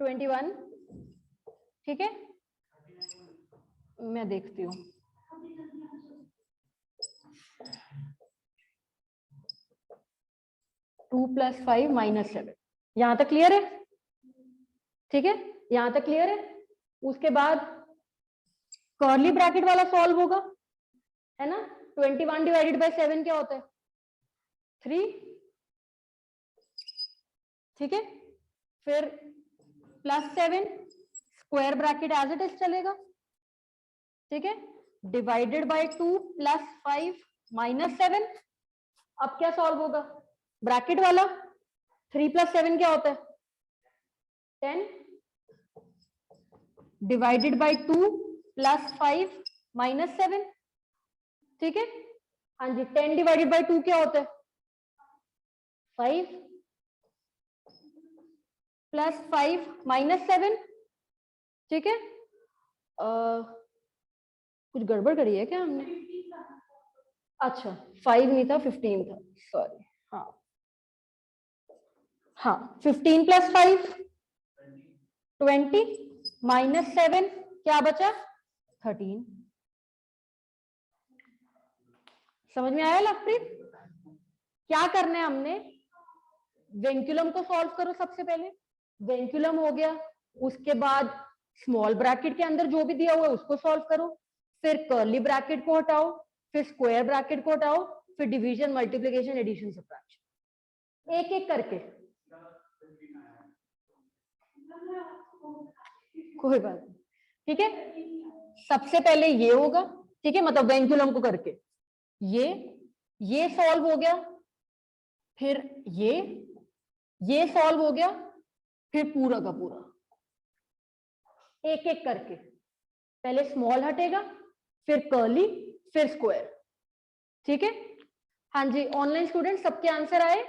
21, ठीक है? मैं देखती हूँ। टू प्लस 5 माइनस 7, यहां तक क्लियर है? ठीक है, यहां तक क्लियर है? उसके बाद कर्ली ब्रैकेट वाला सॉल्व होगा, है ना? 21 डिवाइडेड बाय 7 क्या होता है? 3। ठीक है, फिर +7 square bracket as it is चलेगा, ठीक है, डिवाइडेड बाय 2 +5 -7। अब क्या सॉल्व होगा, ब्रैकेट वाला 3 + 7 क्या होता है 10 डिवाइडेड बाय 2 +5 -7, ठीक है। हाँ जी, 10 डिवाइडेड बाय 2 क्या होता है 5 +5 -7, ठीक है। कुछ गड़बड़ करी है क्या हमने, अच्छा 5 नहीं था 15 था, सॉरी। हाँ हाँ, 15 + 5 20 -7 क्या बचा 13। समझ में आया लवप्रीत, क्या करना है हमने, वेंकुलम को सॉल्व करो सबसे पहले, वेंकुलम हो गया, उसके बाद स्मॉल ब्रैकेट के अंदर जो भी दिया हुआ है उसको सॉल्व करो, फिर कर्ली ब्रैकेट को हटाओ, फिर स्क्वायर ब्रैकेट को हटाओ, फिर डिवीजन मल्टीप्लिकेशन एडिशन सब्ट्रैक्शन, एक एक करके। कोई बात नहीं, ठीक है। सबसे पहले ये होगा, ठीक है, मतलब वेंकुलम को करके ये सॉल्व हो गया, फिर ये सॉल्व हो गया, फिर पूरा का पूरा एक एक करके, पहले स्मॉल हटेगा, फिर कर्ली, फिर स्क्वायर, ठीक है। हाँ जी, ऑनलाइन स्टूडेंट सबके आंसर आए,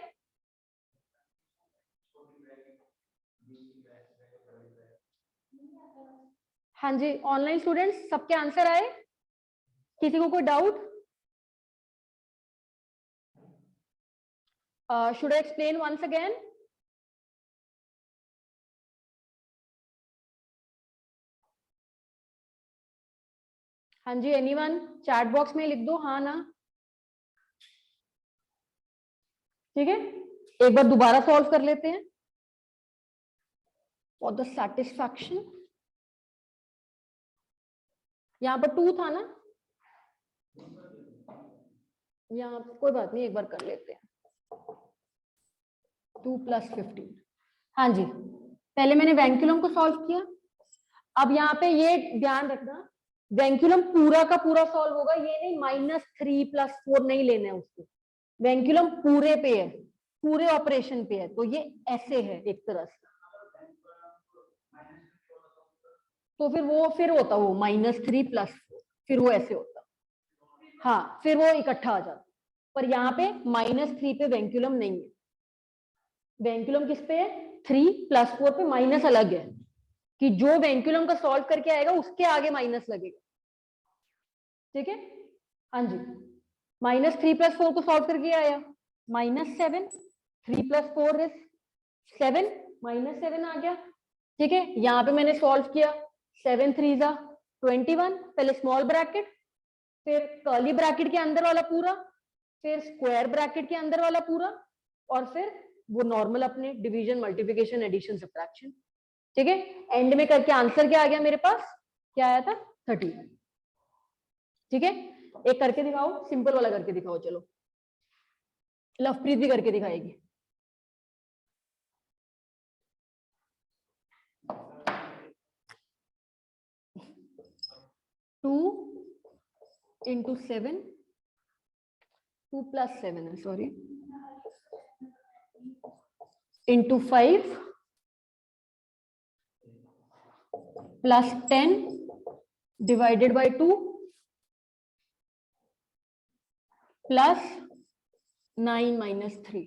हाँ जी ऑनलाइन स्टूडेंट्स सबके आंसर आए, किसी को कोई doubt, should I explain once again. हाँ जी, एनीवन चैट बॉक्स में लिख दो हाँ ना, ठीक है। एक बार दोबारा सॉल्व कर लेते हैं फॉर द सेटिस्फैक्शन। यहाँ पर 2 था ना, यहाँ कोई बात नहीं, एक बार कर लेते हैं 2 + 15। हाँ जी, पहले मैंने वेंकुलम को सॉल्व किया, अब यहाँ पे ये ध्यान रखना, वेंकुलम पूरा का पूरा सॉल्व होगा, ये नहीं -3 + 4 नहीं लेना है उसको, वेंकुलम पूरे पे है, पूरे ऑपरेशन पे है, तो ये ऐसे है एक तरह से, तो फिर होता वो -3 + 4, फिर वो ऐसे होता, हाँ फिर वो इकट्ठा आ जाता, पर यहाँ पे -3 पे वेंकुलम नहीं है, वेंकुलम किस पे है 3 + 4 पे, माइनस अलग है कि जो वेंकुलम का सॉल्व करके आएगा उसके आगे माइनस लगेगा, ठीक है। हाँ जी, -3 + 4 को सॉल्व करके आया -7, 3 + 4 इज 7, -7 आ गया, ठीक है। यहाँ पे मैंने सॉल्व किया 7 3 जा 21, पहले स्मॉल ब्रैकेट, फिर कर्ली ब्रैकेट के अंदर वाला पूरा, फिर स्क्वायर ब्रैकेट के अंदर वाला पूरा, और फिर वो नॉर्मल अपने डिवीजन मल्टीप्लिकेशन एडिशन सब्ट्रैक्शन, ठीक है। एंड में करके आंसर क्या आ गया मेरे पास, क्या आया था 30, ठीक है। एक करके दिखाओ, सिंपल वाला करके दिखाओ, चलो लवप्रीत भी करके दिखाएगी। 2 × 7, 2 + 7 है सॉरी, × 5 + 10 डिवाइडेड बाय 2 + 9 - 3,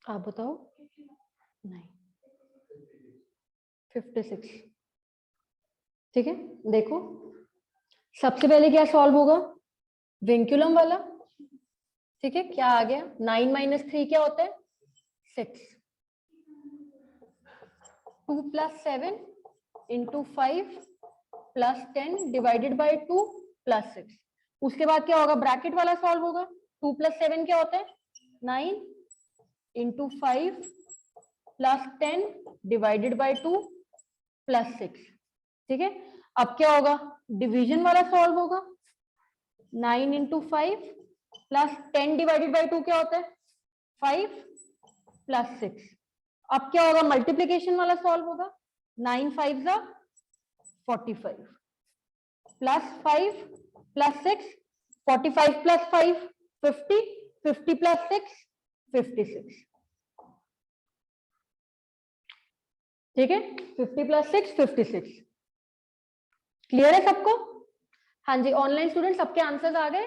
आप बताओ। नहीं, 56। ठीक है, देखो सबसे पहले क्या सॉल्व होगा, विंकुलम वाला। ठीक है, क्या आ गया, 9 माइनस 3 क्या होता है, 6। 2 plus 7 into 5 plus 10 divided by 2 plus 6। उसके बाद क्या होगा, ब्रैकेट वाला सॉल्व होगा। 2 प्लस 7 क्या होता है, 9 into 5 plus 10 divided by 2 plus 6। ठीक है, अब क्या होगा, डिवीजन वाला सॉल्व होगा। 9 इंटू 5 प्लस 10 डिवाइडेड बाई 2 क्या होता है, 5 प्लस 6। अब क्या होगा, मल्टीप्लीकेशन वाला सॉल्व होगा। 9 5 जा 45 प्लस 5 प्लस 6, 45 प्लस 5 50, 50 प्लस 6 56। ठीक है, 50 प्लस 6 56। क्लियर है सबको? हाँ जी, ऑनलाइन स्टूडेंट सबके आंसर्स आ गए?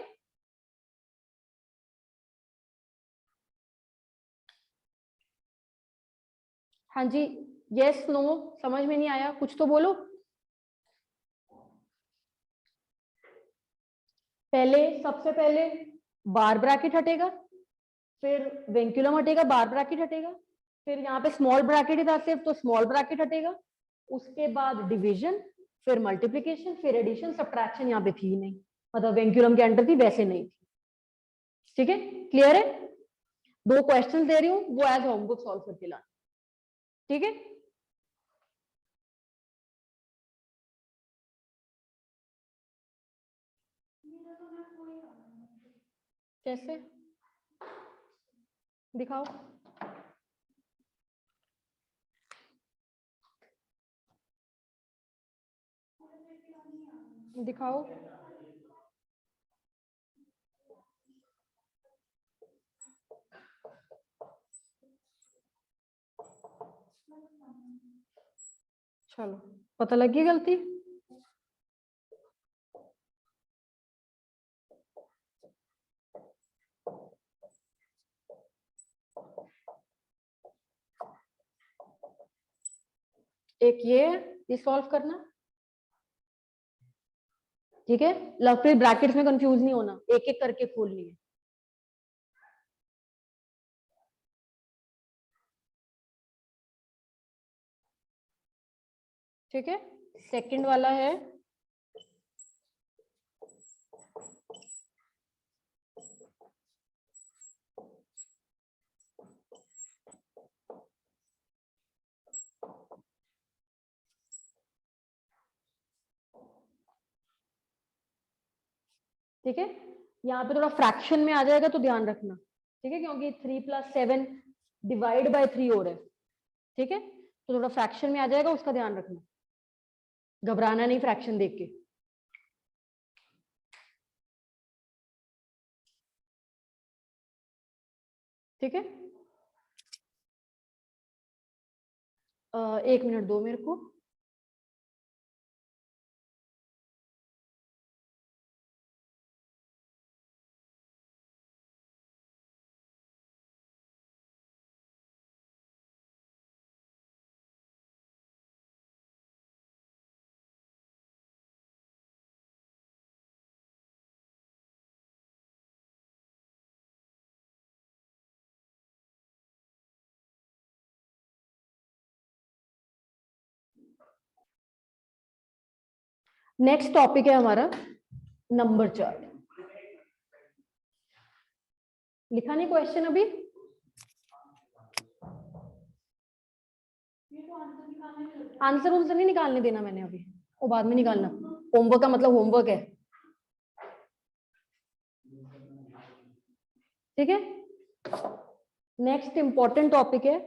हाँ जी, यस नो, समझ में नहीं आया कुछ तो बोलो। पहले सबसे पहले बार ब्रैकेट हटेगा, फिर वेंकुलम हटेगा, बार ब्रैकेट हटेगा, फिर यहाँ पे स्मॉल ब्रैकेट ही था सिर्फ, तो स्मॉल ब्रैकेट हटेगा। उसके बाद डिवीजन, फिर मल्टीप्लिकेशन, फिर एडिशन, सब्ट्रैक्शन यहाँ पे थी नहीं, मतलब वेंकुलम के अंडर थी, वैसे नहीं थी। ठीक है, क्लियर है? 2 क्वेश्चन दे रही हूँ, वो एज होमवर्क सॉल्व करके लाना। ठीक है, कैसे दिखाओ, दिखाओ। चलो, पता लग गई गलती। एक ये सॉल्व करना। ठीक है, फिर ब्रैकेट्स में कंफ्यूज नहीं होना, एक एक करके खोलनी है। ठीक है, सेकंड वाला है ठीक है, यहाँ पे थोड़ा फ्रैक्शन में आ जाएगा तो ध्यान रखना। ठीक है, क्योंकि 3 प्लस 7 डिवाइड बाय 3 हो रहा है। ठीक है, तो थोड़ा फ्रैक्शन में आ जाएगा, उसका ध्यान रखना, घबराना नहीं फ्रैक्शन देख के। ठीक है, 1 मिनट दो मेरे को। नेक्स्ट टॉपिक है हमारा नंबर चार्ट। लिखा नहीं क्वेश्चन अभी? आंसर उनसे नहीं निकालने देना मैंने अभी, वो बाद में निकालना। होमवर्क का मतलब होमवर्क है। ठीक है, नेक्स्ट इंपॉर्टेंट टॉपिक है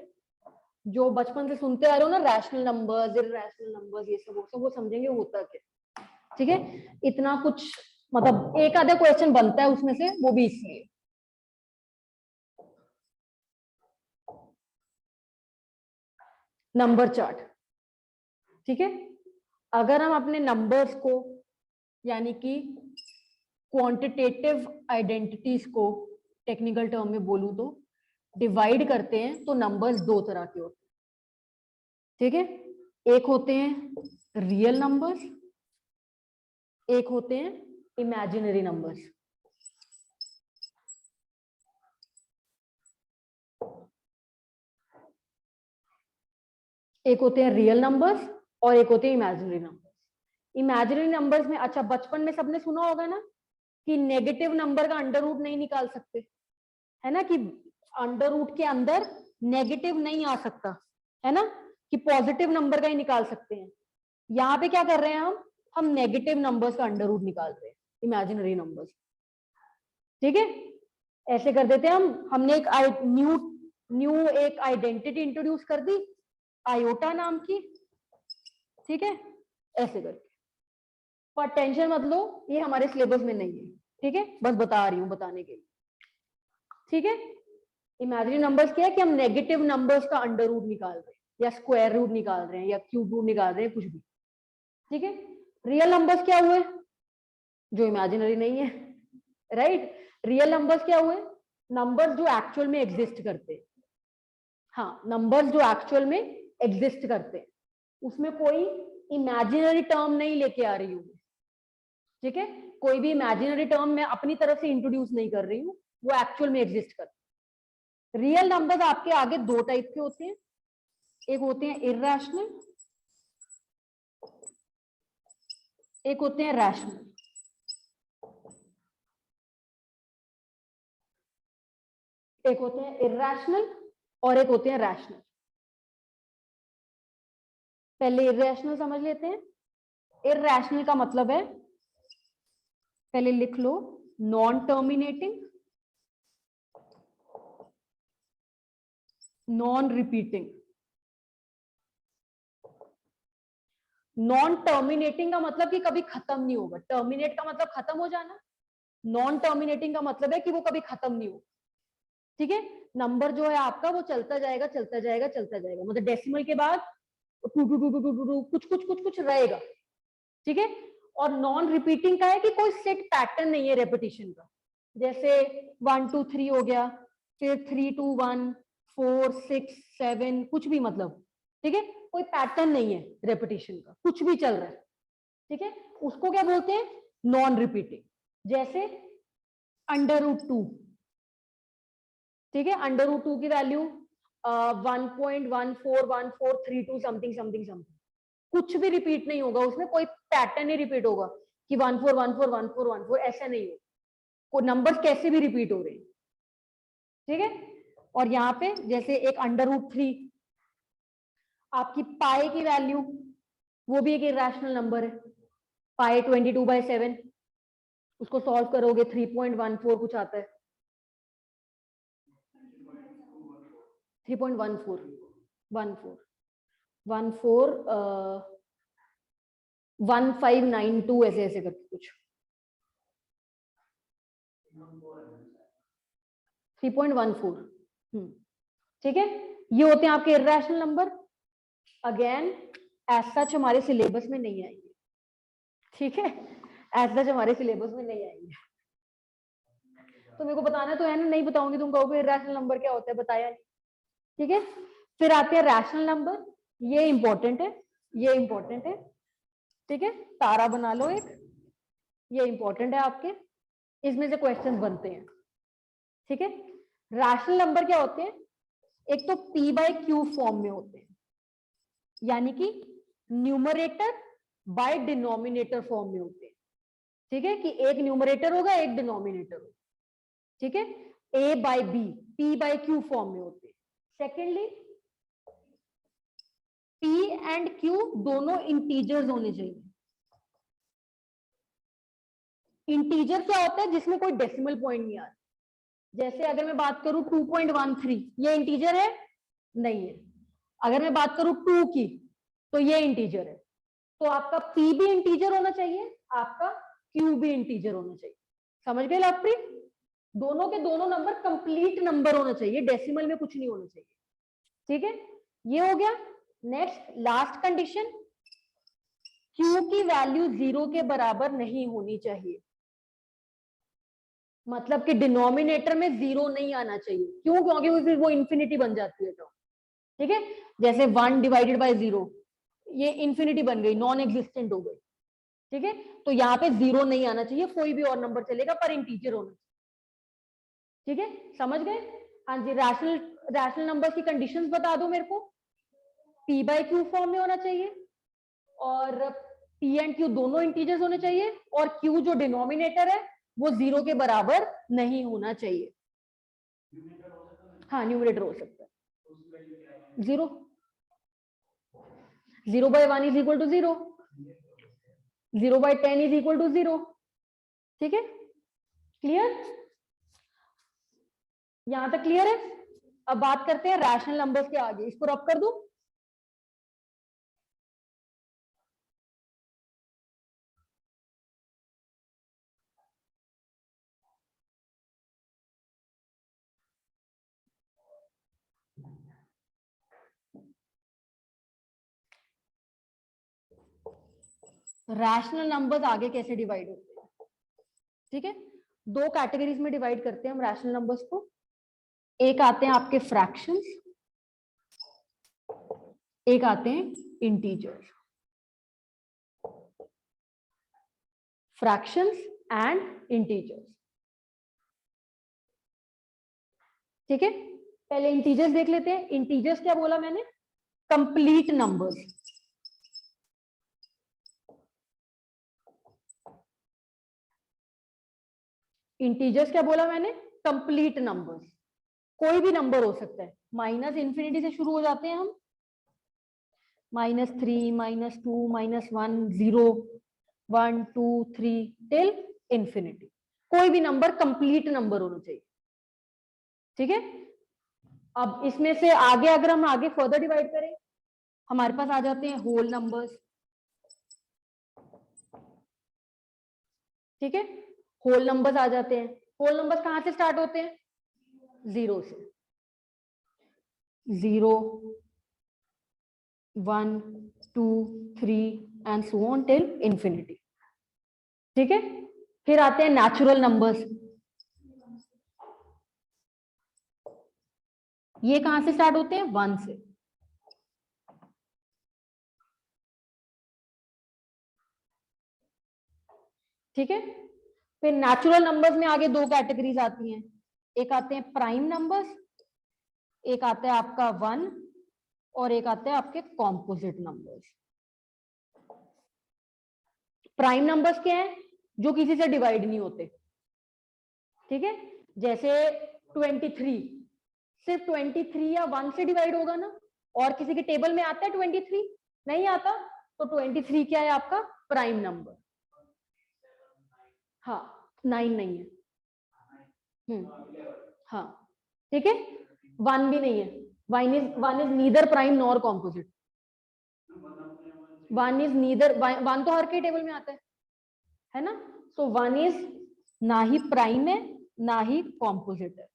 जो बचपन से सुनते आ रहे हो ना, रैशनल नंबर्स, इरैशनल नंबर्स, ये सब वो समझेंगे होता क्या। ठीक है, इतना कुछ मतलब एक आधा क्वेश्चन बनता है उसमें से, वो भी इसलिए। Number chart. ठीक है, अगर हम अपने नंबर्स को यानी कि क्वांटिटेटिव आइडेंटिटीज को टेक्निकल टर्म में बोलूं तो डिवाइड करते हैं तो नंबर्स दो तरह के होते हैं, ठीक है। एक होते हैं रियल नंबर्स, एक होते हैं इमेजिनरी नंबर्स। एक होते हैं रियल नंबर्स और एक होते हैं इमेजिनरी नंबर्स। इमेजिनरी नंबर्स में, अच्छा बचपन में सबने सुना होगा ना कि नेगेटिव नंबर का अंडर रूट नहीं निकाल सकते, है ना, कि अंडर रूट के अंदर नेगेटिव नहीं आ सकता, है ना, कि पॉजिटिव नंबर का ही निकाल सकते हैं। यहाँ पे क्या कर रहे हैं हम नेगेटिव नंबर्स का अंडर रूट निकाल रहे हैं, इमेजिनरी नंबर्स, ठीक है। ऐसे कर देते हैं हमने एक न्यू एक आइडेंटिटी इंट्रोड्यूस कर दी आयोटा नाम की, ठीक है, ऐसे करके। पर टेंशन मत लो, ये हमारे सिलेबस में नहीं है, ठीक है, बस बता रही हूँ बताने के लिए, ठीक है। इमेजिनरी नंबर्स क्या है कि हम नेगेटिव नंबर्स का अंडर रूट निकाल रहे हैं या स्क्वायर रूट निकाल रहे हैं या क्यूब रूट निकाल रहे हैं, कुछ भी, ठीक है। रियल नंबर्स क्या हुए, जो इमेजिनरी नहीं है, राइट। रियल नंबर्स क्या हुए, नंबर्स जो एक्चुअल में एग्जिस्ट करते हैं, हाँ, नंबर्स जो एक्चुअल में एग्जिस्ट करते हैं, उसमें कोई इमेजिनरी टर्म नहीं लेके आ रही हूँ, ठीक है। कोई भी इमेजिनरी टर्म मैं अपनी तरफ से इंट्रोड्यूस नहीं कर रही हूँ, वो एक्चुअल में एग्जिस्ट करते हैं। रियल नंबर्स आपके आगे दो टाइप के होते हैं, एक होते हैं इररेशनल, एक होते हैं रैशनल। एक होते हैं इररेशनल और एक होते हैं रैशनल। पहले इररेशनल समझ लेते हैं। इररेशनल का मतलब है, पहले लिख लो, non terminating, non repeating. Non terminating का मतलब कि कभी खत्म नहीं होगा, टर्मिनेट का मतलब खत्म हो जाना, नॉन टर्मिनेटिंग का मतलब है कि वो कभी खत्म नहीं होगा, ठीक है। नंबर जो है आपका वो चलता जाएगा चलता जाएगा चलता जाएगा, मतलब डेसिमल के बाद two two two two two two कुछ कुछ कुछ कुछ रहेगा, ठीक है। और नॉन रिपीटिंग का है कि कोई सेट पैटर्न नहीं है रेपिटेशन का, जैसे 1 2 3 हो गया, फिर 3 2 1 4 6 7 कुछ भी, मतलब, ठीक है, कोई पैटर्न नहीं है रेपिटेशन का, कुछ भी चल रहा है, ठीक है, उसको क्या बोलते हैं, नॉन रिपीटिंग। जैसे √2, ठीक है, √2 की वैल्यू 1.141432 समथिंग समथिंग समथिंग, कुछ भी रिपीट नहीं होगा उसमें, कोई पैटर्न नहीं रिपीट होगा कि 14141414, ऐसा नहीं होगा, कोई नंबर्स कैसे भी रिपीट हो रहे हैं, ठीक है। और यहाँ पे जैसे एक √3, आपकी पाई की वैल्यू, वो भी एक इरेशनल नंबर है, पाई 22/7, उसको सॉल्व करोगे 3.14 कुछ आता है, 1592 ऐसे ऐसे करके कुछ 3.14, ठीक है। ये होते हैं आपके irrational number, again as such हमारे सिलेबस में नहीं आएंगे, ठीक है, एज सच हमारे सिलेबस में नहीं आएंगे। तो मेरे को बताना तो है ना, नहीं बताऊंगी तुम कहोगे इरेशनल नंबर क्या होता है, बताया नहीं, ठीक है। फिर आते हैं रैशनल नंबर, ये इंपॉर्टेंट है, ये इंपॉर्टेंट है, ठीक है, तारा बना लो एक, ये इंपॉर्टेंट है आपके, इसमें से क्वेश्चंस बनते हैं, ठीक है। रैशनल नंबर क्या होते हैं, एक तो p/q फॉर्म में होते हैं, यानी कि न्यूमरेटर बाय डिनोमिनेटर फॉर्म में होते हैं, ठीक है, कि एक न्यूमरेटर होगा एक डिनोमिनेटर होगा, ठीक है। a/b p/q फॉर्म में होते हैं। सेकेंडली, p एंड q दोनों इंटीजर्स होने चाहिए। इंटीजर क्या होता है, जिसमें कोई डेसिमल पॉइंट नहीं आ रहा, जैसे अगर मैं बात करूं 2.13, ये इंटीजर है, नहीं है। अगर मैं बात करूं 2 की, तो ये इंटीजर है, तो आपका p भी इंटीजर होना चाहिए, आपका q भी इंटीजर होना चाहिए, समझ गए लवप्रीत, दोनों के दोनों नंबर कंप्लीट नंबर होना चाहिए, डेसिमल में कुछ नहीं होना चाहिए, ठीक है, ये हो गया। नेक्स्ट लास्ट कंडीशन, q की वैल्यू 0 के बराबर नहीं होनी चाहिए, मतलब कि डिनोमिनेटर में 0 नहीं आना चाहिए। क्यों? क्योंकि फिर वो इंफिनिटी बन जाती है। तो ठीक है, जैसे 1 डिवाइडेड बाय 0, ये इंफिनिटी बन गई, नॉन एग्जिस्टेंट हो गई। ठीक है, तो यहाँ पे 0 नहीं आना चाहिए, कोई भी और नंबर चलेगा पर इंटीजर होना चाहिए। ठीक है, समझ गए? हाँ जी, रैशनल नंबर की कंडीशंस बता दो मेरे को। p बाई क्यू फॉर्म में होना चाहिए, और p एंड q दोनों इंटीजर्स होने चाहिए, और q जो डिनोमिनेटर है वो 0 के बराबर नहीं होना चाहिए। हाँ, न्यूमरेटर हो सकता है 0। 0 by 1 is equal to 0, 0 by 10 is equal to 0। ठीक है, क्लियर? यहां तक क्लियर है? अब बात करते हैं रैशनल नंबर्स के आगे। इसको रब कर दूं? रैशनल नंबर्स आगे कैसे डिवाइड होते हैं? ठीक है, दो कैटेगरीज में डिवाइड करते हैं हम रैशनल नंबर्स को। एक आते हैं आपके फ्रैक्शंस, एक आते हैं इंटीजर्स। Fractions and integers. ठीक है, पहले इंटीजर्स देख लेते हैं। इंटीजर्स क्या बोला मैंने? Complete numbers. इंटीजर्स क्या बोला मैंने? Complete numbers. कोई भी नंबर हो सकता है, माइनस इंफिनिटी से शुरू हो जाते हैं हम, -3, -2, -1, 0, 1, 2, 3 टिल इंफिनिटी। कोई भी नंबर कंप्लीट नंबर होना चाहिए। ठीक है, अब इसमें से आगे अगर हम आगे फर्दर डिवाइड करें, हमारे पास आ जाते हैं होल नंबर्स। ठीक है, होल नंबर्स आ जाते हैं। होल नंबर्स कहां से स्टार्ट होते हैं? 0 से। 0, 1, 2, 3 and so on till infinity. ठीक है, फिर आते हैं नेचुरल नंबर्स। ये कहां से स्टार्ट होते हैं? 1 से। ठीक है, फिर नेचुरल नंबर्स में आगे दो कैटेगरीज आती हैं। एक आते हैं प्राइम नंबर्स, एक आता है आपका 1, और एक आता है आपके कॉम्पोजिट नंबर्स। प्राइम नंबर्स क्या है? जो किसी से डिवाइड नहीं होते। ठीक है, जैसे 23 सिर्फ 23 या 1 से डिवाइड होगा ना, और किसी के टेबल में आता है 23? नहीं आता, तो 23 क्या है आपका? Prime number. हाँ, 9 नहीं है। हाँ, ठीक है, 1 भी नहीं है। 1 is neither prime nor composite. 1 is neither, 1 तो हर के टेबल में आता है ना? सो 1 इज ना ही प्राइम है ना ही कॉम्पोजिट है।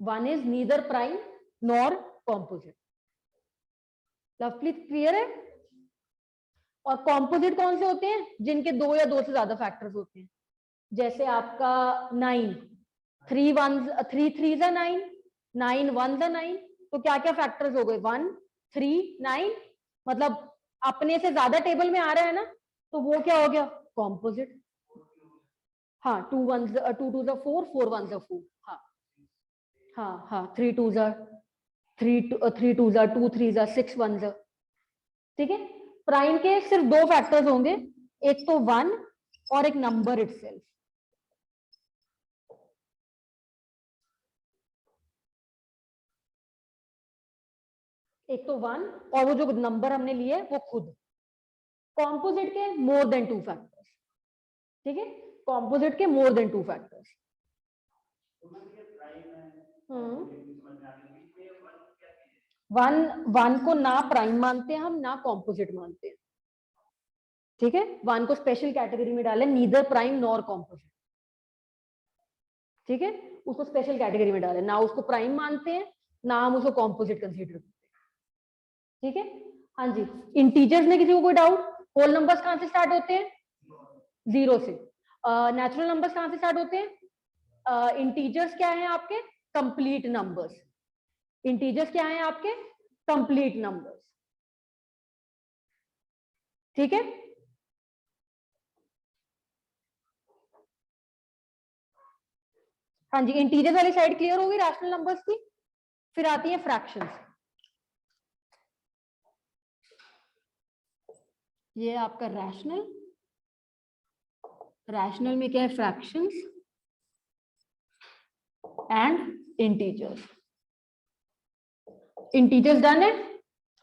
One is neither prime nor composite. Lovely, clear है? और कॉम्पोजिट कौन से होते हैं? जिनके 2 या 2 से ज्यादा फैक्टर्स होते हैं। जैसे आपका 9, 3 3 9, 9 1 9, तो क्या क्या फैक्टर्स हो गए? 1 3 9, मतलब अपने से ज्यादा टेबल में आ रहा है ना, तो वो क्या हो गया? कॉम्पोजिट। हाँ, 2 1 2 2 4, 4 1 4। हाँ हाँ हाँ, 3 2 3 2 2 3 6 1। ठीक है, प्राइम के सिर्फ 2 फैक्टर्स होंगे, एक तो 1 और एक नंबर इटसेल्फ। एक तो 1 और वो जो नंबर हमने लिए वो खुद। कॉम्पोजिट के मोर देन 2 फैक्टर्स। ठीक है, कॉम्पोजिट के मोर देन 2 फैक्टर्स। वन को ना प्राइम मानते हैं हम, ना कॉम्पोजिट मानते हैं। ठीक है, 1 को स्पेशल कैटेगरी में डालें, नीदर प्राइम नॉर कॉम्पोजिट। ठीक है, उसको स्पेशल कैटेगरी में डालें, ना उसको प्राइम मानते हैं ना हम उसको कॉम्पोजिट कंसीडर करते हैं। ठीक है, हाँ जी। इंटीजर्स में किसी को कोई डाउट? होल नंबर्स कहां से स्टार्ट होते हैं? 0 से। नेचुरल नंबर्स कहां से स्टार्ट होते हैं? इंटीजर्स क्या है आपके? Complete numbers. इंटीजर्स क्या है आपके? Complete numbers. ठीक है, हाँ जी, इंटीजर्स वाली साइड क्लियर होगी रैशनल नंबर्स की। फिर आती है फ्रैक्शंस। ये है आपका रैशनल। रैशनल में क्या है? Fractions and integers. Integers done है।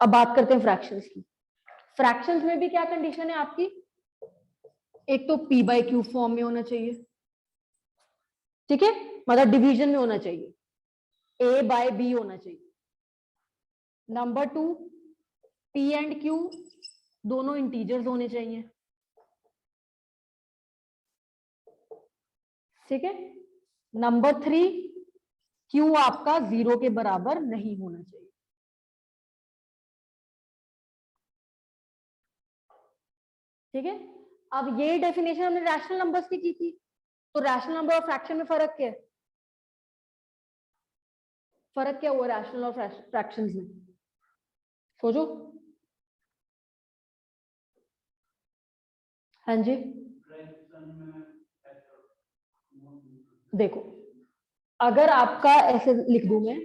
अब बात करते हैं फ्रैक्शंस की। फ्रैक्शंस में भी क्या कंडीशन है आपकी? एक तो p बाई क्यू फॉर्म में होना चाहिए, ठीक है, मतलब डिवीजन में होना चाहिए, a बाय b होना चाहिए। नंबर 2, p एंड q दोनों इंटीजर्स होने चाहिए, ठीक है। नंबर 3, q आपका 0 के बराबर नहीं होना चाहिए। ठीक है, अब ये डेफिनेशन हमने रैशनल नंबर्स की थी, तो रैशनल नंबर और फ्रैक्शन में फर्क क्या है? फर्क क्या हुआ रैशनल और फ्रैक्शंस में? सोचो। हाँ जी, देखो, अगर आपका ऐसे लिख दूं मैं,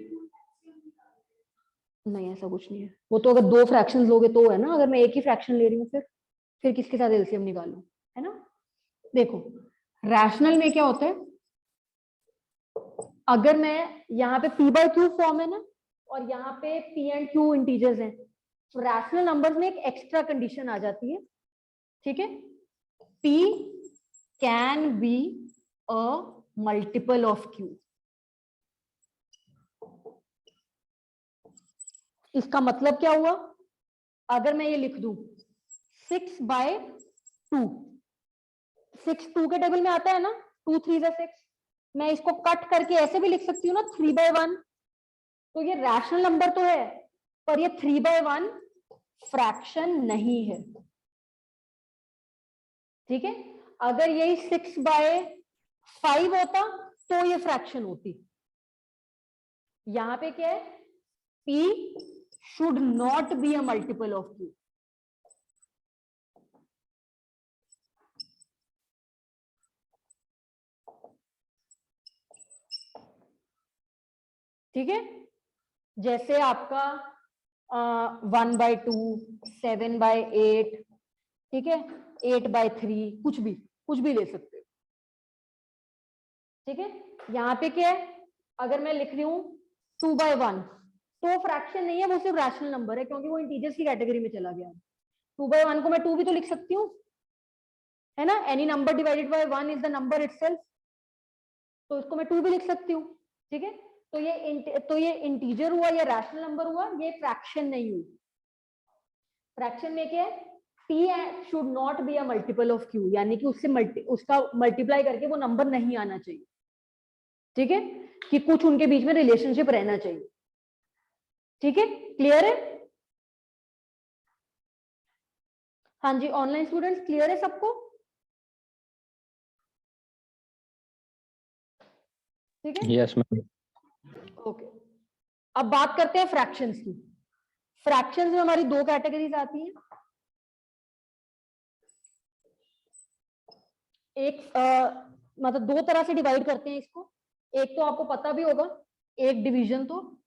नहीं ऐसा कुछ नहीं है, वो तो अगर दो फ्रैक्शंस लोगे तो है ना, अगर मैं एक ही फ्रैक्शन ले रही हूँ फिर किसके साथ एलसीएम निकालूं, है ना। देखो, रैशनल में क्या होता है, अगर मैं यहाँ पे p बाय क्यू फॉर्म है ना, और यहाँ पे p एंड q इंटीजर्स हैं, तो रैशनल नंबर्स में एक एक्स्ट्रा कंडीशन आ जाती है, ठीक है, p can be a multiple of q। इसका मतलब क्या हुआ? अगर मैं ये लिख दूं 6 बाय 2, 6 2 के टेबल में आता है ना, 2 3 6, मैं इसको कट करके ऐसे भी लिख सकती हूँ ना 3 बाय 1, तो ये रैशनल नंबर तो है, पर ये 3 बाय 1 फ्रैक्शन नहीं है, ठीक है। अगर यही 6 बाय 5 होता तो ये फ्रैक्शन होती। यहां पे क्या है? p should not be a multiple of q। ठीक है, जैसे आपका 1 बाय 2, 7 बाय 8, ठीक है, 8 बाय 3, कुछ भी ले सकते हो, ठीक है। यहाँ पे क्या है? अगर मैं लिख रही हूँ 2 बाय 1, तो फ्रैक्शन नहीं है, वो सिर्फ रैशनल नंबर है, क्योंकि वो इंटीजर्स की कैटेगरी में चला गया। 2 बाय 1 को मैं 2 भी तो लिख सकती हूँ, है ना, any number divided by 1 is the number itself, तो इसको मैं 2 भी लिख सकती हूँ, ठीक है। तो ये इंटीजर हुआ या रैशनल नंबर हुआ, ये फ्रैक्शन नहीं हुई। फ्रैक्शन में क्या है? p should not be a multiple of q, यानी कि उसका मल्टीप्लाई करके वो नंबर नहीं आना चाहिए, ठीक है, कि कुछ उनके बीच में रिलेशनशिप रहना चाहिए, ठीक है, क्लियर है? हाँ जी, ऑनलाइन स्टूडेंट्स क्लियर है सबको? ठीक है, यस मैम। ओके। अब बात करते हैं फ्रैक्शंस की। फ्रैक्शंस में हमारी दो कैटेगरीज आती हैं, एक मतलब दो तरह से डिवाइड करते हैं इसको। एक तो आपको पता भी होगा, एक डिवीजन, तो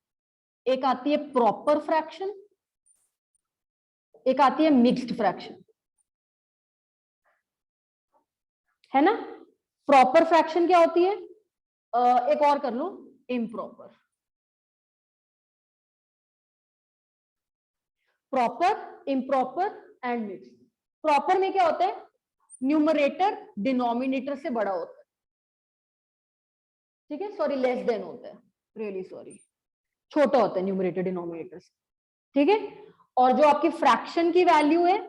एक आती है प्रॉपर फ्रैक्शन, एक आती है मिक्स्ड फ्रैक्शन, है ना। प्रॉपर फ्रैक्शन क्या होती है? एक और कर लो, improper. Proper, improper and mixed. Proper में क्या होता है? न्यूमरेटर डिनोमिनेटर से बड़ा होता है, ठीक है, सॉरी लेस देन होता है, रियली सॉरी, छोटा होता है न्यूमरेटर डिनोमिनेटर से, ठीक है। और जो आपकी फ्रैक्शन की वैल्यू है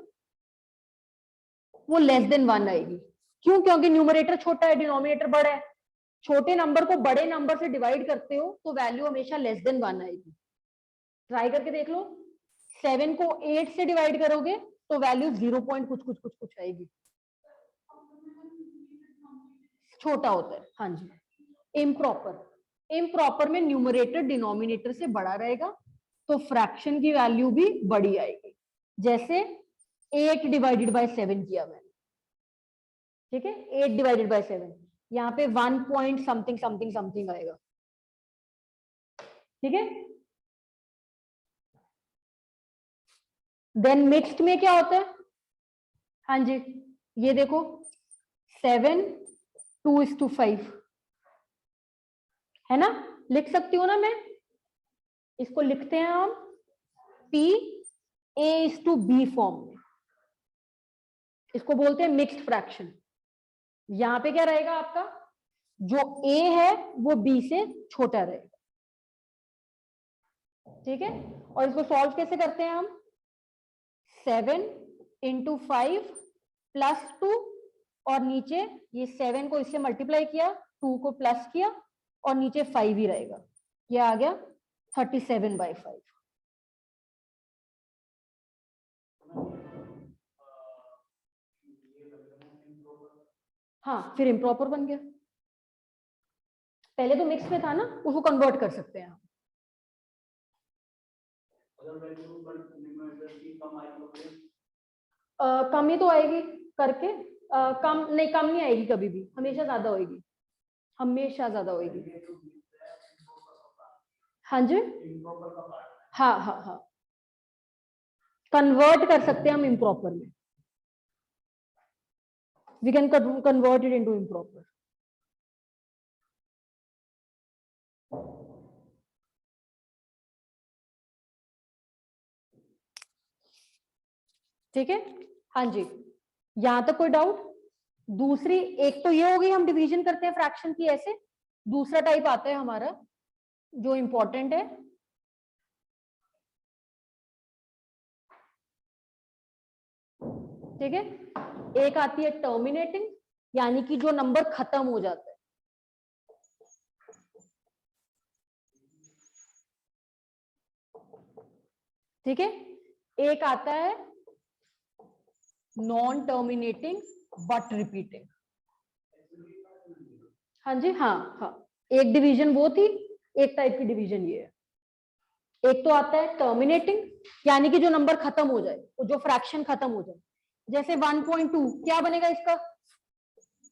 वो लेस देन 1 आएगी। क्यों? क्योंकि न्यूमरेटर छोटा है, डिनोमिनेटर बड़ा है। छोटे नंबर को बड़े नंबर से डिवाइड करते हो तो वैल्यू हमेशा लेस देन 1 आएगी। ट्राई करके देख लो, 7 को 8 से डिवाइड करोगे तो वैल्यू 0 पॉइंट कुछ कुछ कुछ कुछ आएगी, छोटा होता है। हाँ जी। इम्प्रॉपर, इम्प्रॉपर में न्यूमरेटर डिनोमिनेटर से बड़ा रहेगा, तो फ्रैक्शन की वैल्यू भी बड़ी आएगी। जैसे 8 डिवाइडेड बाय 7 किया मैंने, ठीक है, 8 डिवाइडेड बाय 7, यहाँ पे 1 पॉइंट समथिंग समथिंग समथिंग आएगा, ठीक है। देन मिक्स्ड में क्या होता है, हाँ जी, ये देखो 7 2:5 है ना, लिख सकती हूँ ना मैं, इसको लिखते हैं हम P A:B फॉर्म में, इसको बोलते हैं मिक्स्ड फ्रैक्शन। यहां पे क्या रहेगा आपका, जो A है वो B से छोटा रहेगा, ठीक है। और इसको सॉल्व कैसे करते हैं हम, 7 × 5 + 2, और नीचे ये 7 को इससे मल्टीप्लाई किया, 2 को प्लस किया, और नीचे 5 ही रहेगा, ये आ गया 37/5। हाँ, फिर इम्प्रॉपर बन गया, पहले तो मिक्स में था ना, उसको कन्वर्ट कर सकते हैं हम। कम ही तो आएगी करके, कम नहीं आएगी कभी भी, हमेशा ज्यादा होगी, हमेशा ज्यादा होगी। हाँ जी, हाँ हाँ हाँ, कन्वर्ट कर सकते हैं हम इम्प्रॉपर में, we can convert it into improper. ठीक है, हाँ जी, यहां तक कोई डाउट। दूसरी, एक तो ये होगी हम डिवीजन करते हैं फ्रैक्शन की ऐसे, दूसरा टाइप आता है हमारा जो इंपॉर्टेंट है, ठीक है। एक आती है टर्मिनेटिंग, यानी कि जो नंबर खत्म हो जाता है, ठीक है। एक आता है नॉन टर्मिनेटिंग बट रिपीटिंग। हाँ जी, हाँ हाँ, एक डिवीजन वो थी, एक टाइप की डिवीजन ये है। एक तो आता है टर्मिनेटिंग, यानी कि जो नंबर खत्म हो जाए, जो फ्रैक्शन खत्म हो जाए, जैसे 1.2 क्या बनेगा इसका,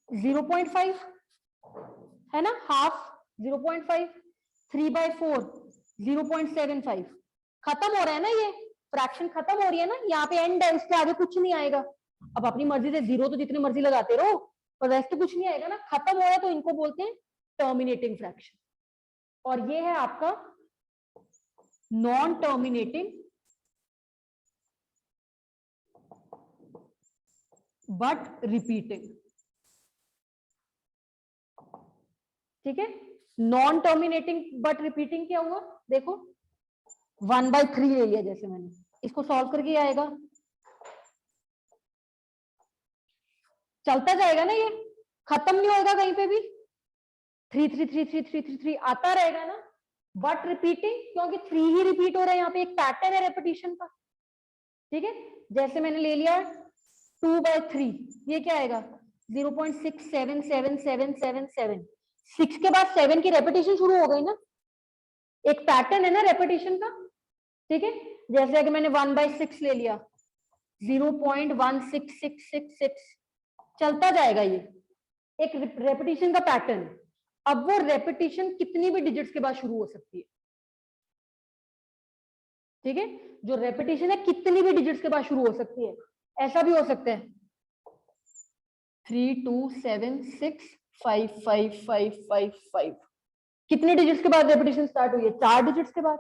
0.5 है ना, हाफ 0.5, 3/4 0.75, खत्म हो रहा है ना, ये फ्रैक्शन खत्म हो रही है ना, यहाँ पे एंड है, उसके आगे कुछ नहीं आएगा। अब अपनी मर्जी से जीरो तो जितनी मर्जी लगाते रहो, पर वैसे तो कुछ नहीं आएगा ना, खत्म हो रहा है, तो इनको बोलते हैं टर्मिनेटिंग फ्रैक्शन। और ये है आपका नॉन टर्मिनेटिंग बट रिपीटिंग, ठीक है। नॉन टर्मिनेटिंग बट रिपीटिंग क्या हुआ, देखो 1/3 ले लिया जैसे मैंने, इसको सॉल्व करके आएगा, चलता जाएगा ना, ये खत्म नहीं होगा कहीं पे भी, 3 3 3 3 3 3 3 आता रहेगा ना। बट रिपीटिंग, क्योंकि 3 ही रिपीट हो रहा है, यहाँ पे एक पैटर्न है रेपिटेशन का, ठीक है। जैसे मैंने ले लिया 2/3, ये क्या आएगा 0.677777, 6 के बाद 7 की रेपिटेशन शुरू हो गई ना, एक पैटर्न है ना रेपिटेशन का, ठीक है। जैसे अगर मैंने 1/6 ले लिया, 0.16666, चलता जाएगा, ये एक रेपिटेशन का पैटर्न। अब वो रेपिटेशन कितनी भी डिजिट्स के बाद शुरू हो सकती है, ठीक है। जो रेपिटेशन है कितनी भी डिजिट्स के बाद शुरू हो सकती है, ऐसा भी हो सकता है 3 2 7 6 5 5 5 5 5, कितने डिजिट्स के बाद रेपिटेशन स्टार्ट हुई है, 4 डिजिट्स के बाद,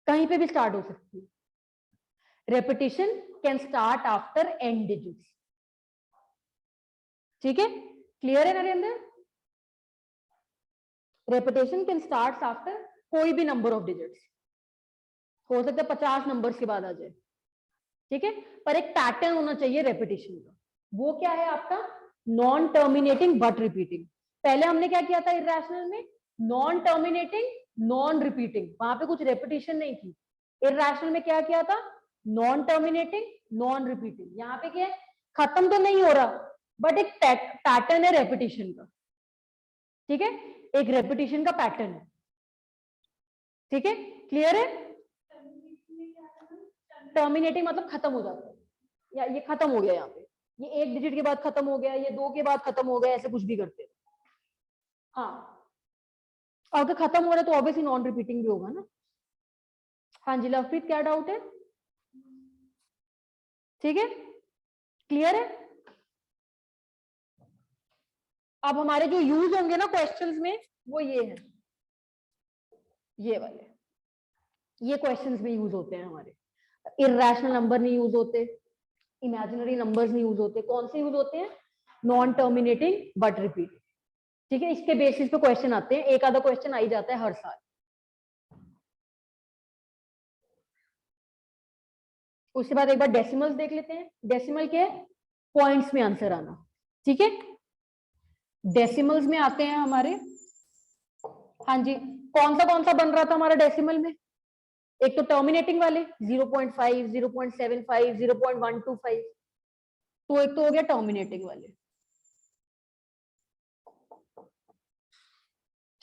कहीं पे भी स्टार्ट हो सकती है। Repetition can start after n digits, ठीक है, क्लियर है Narendra. Repetition can start after कोई भी नंबर ऑफ डिजिट्स, हो सकता है 50 नंबर्स के बाद आ जाए, ठीक है, पर एक पैटर्न होना चाहिए रेपिटेशन का। वो क्या है आपका, नॉन टर्मिनेटिंग बट रिपीटिंग। पहले हमने क्या किया था इरैशनल में, नॉन टर्मिनेटिंग नॉन रिपीटिंग, वहां पे कुछ रेपिटेशन नहीं थी। इरैशनल में क्या किया था, नॉन टर्मिनेटिंग, नॉन रिपीटिंग। यहाँ पे क्या है, खत्म तो नहीं हो रहा बट एक पैटर्न है रेपिटेशन का, ठीक है, एक रेपिटेशन का पैटर्न है, ठीक है, क्लियर है। टर्मिनेटिंग मतलब खत्म हो जाता है, या ये खत्म हो गया, यहाँ पे ये 1 डिजिट के बाद खत्म हो गया, ये 2 के बाद खत्म हो गया, ऐसे कुछ भी करते हैं। हाँ, अगर खत्म हो रहा है तो ऑब्वियसली नॉन रिपीटिंग भी होगा ना। हाँ जी लवप्रीत, क्या डाउट है? ठीक है, क्लियर है। अब हमारे जो यूज होंगे ना क्वेश्चंस में वो ये है, ये वाले, ये क्वेश्चंस में यूज होते हैं हमारे। इररेशनल नंबर नहीं यूज होते, इमेजिनरी नंबर्स नहीं यूज होते, कौन से यूज होते हैं? नॉन टर्मिनेटिंग बट रिपीटिंग, ठीक है। इसके बेसिस पे क्वेश्चन आते हैं, एक आधा क्वेश्चन आ ही जाता है हर साल। उसके बाद एक बार डेसिमल्स देख लेते हैं। डेसिमल के पॉइंट्स में आंसर आना, ठीक है। डेसिमल्स में आते हैं हमारे, हाँ जी, कौन सा बन रहा था हमारा डेसिमल में? एक तो टर्मिनेटिंग वाले 0.5, 0.75, 0.125, तो एक तो हो गया टर्मिनेटिंग वाले,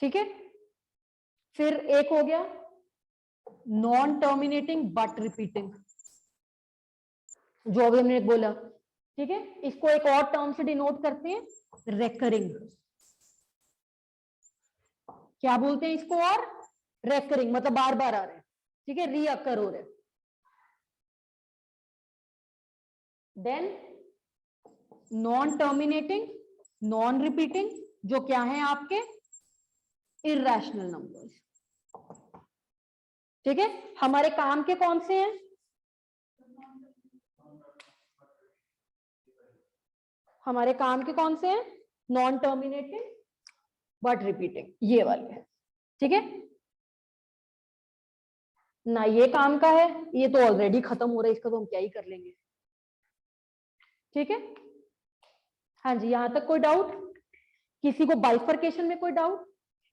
ठीक है। फिर एक हो गया नॉन टर्मिनेटिंग बट रिपीटिंग, जो अभी हमने बोला, ठीक है। इसको एक और टर्म से डिनोट करते हैं, रेकरिंग। क्या बोलते हैं इसको? और रेकरिंग मतलब बार बार आ रहे हैं, ठीक है, रीअकर हो रहे हैं। Then non terminating, non repeating, जो क्या है आपके? इररेशनल नंबर्स, ठीक है। हमारे काम के कौन से हैं? हमारे काम के कौन से हैं? नॉन टर्मिनेटिंग बट रिपीटिंग, ये वाले, ठीक है ना। ये काम का है, ये तो ऑलरेडी खत्म हो रहा है, इसका तो हम क्या ही कर लेंगे, ठीक है। हाँ जी, यहां तक कोई डाउट? किसी को बाइफर्केशन में कोई डाउट?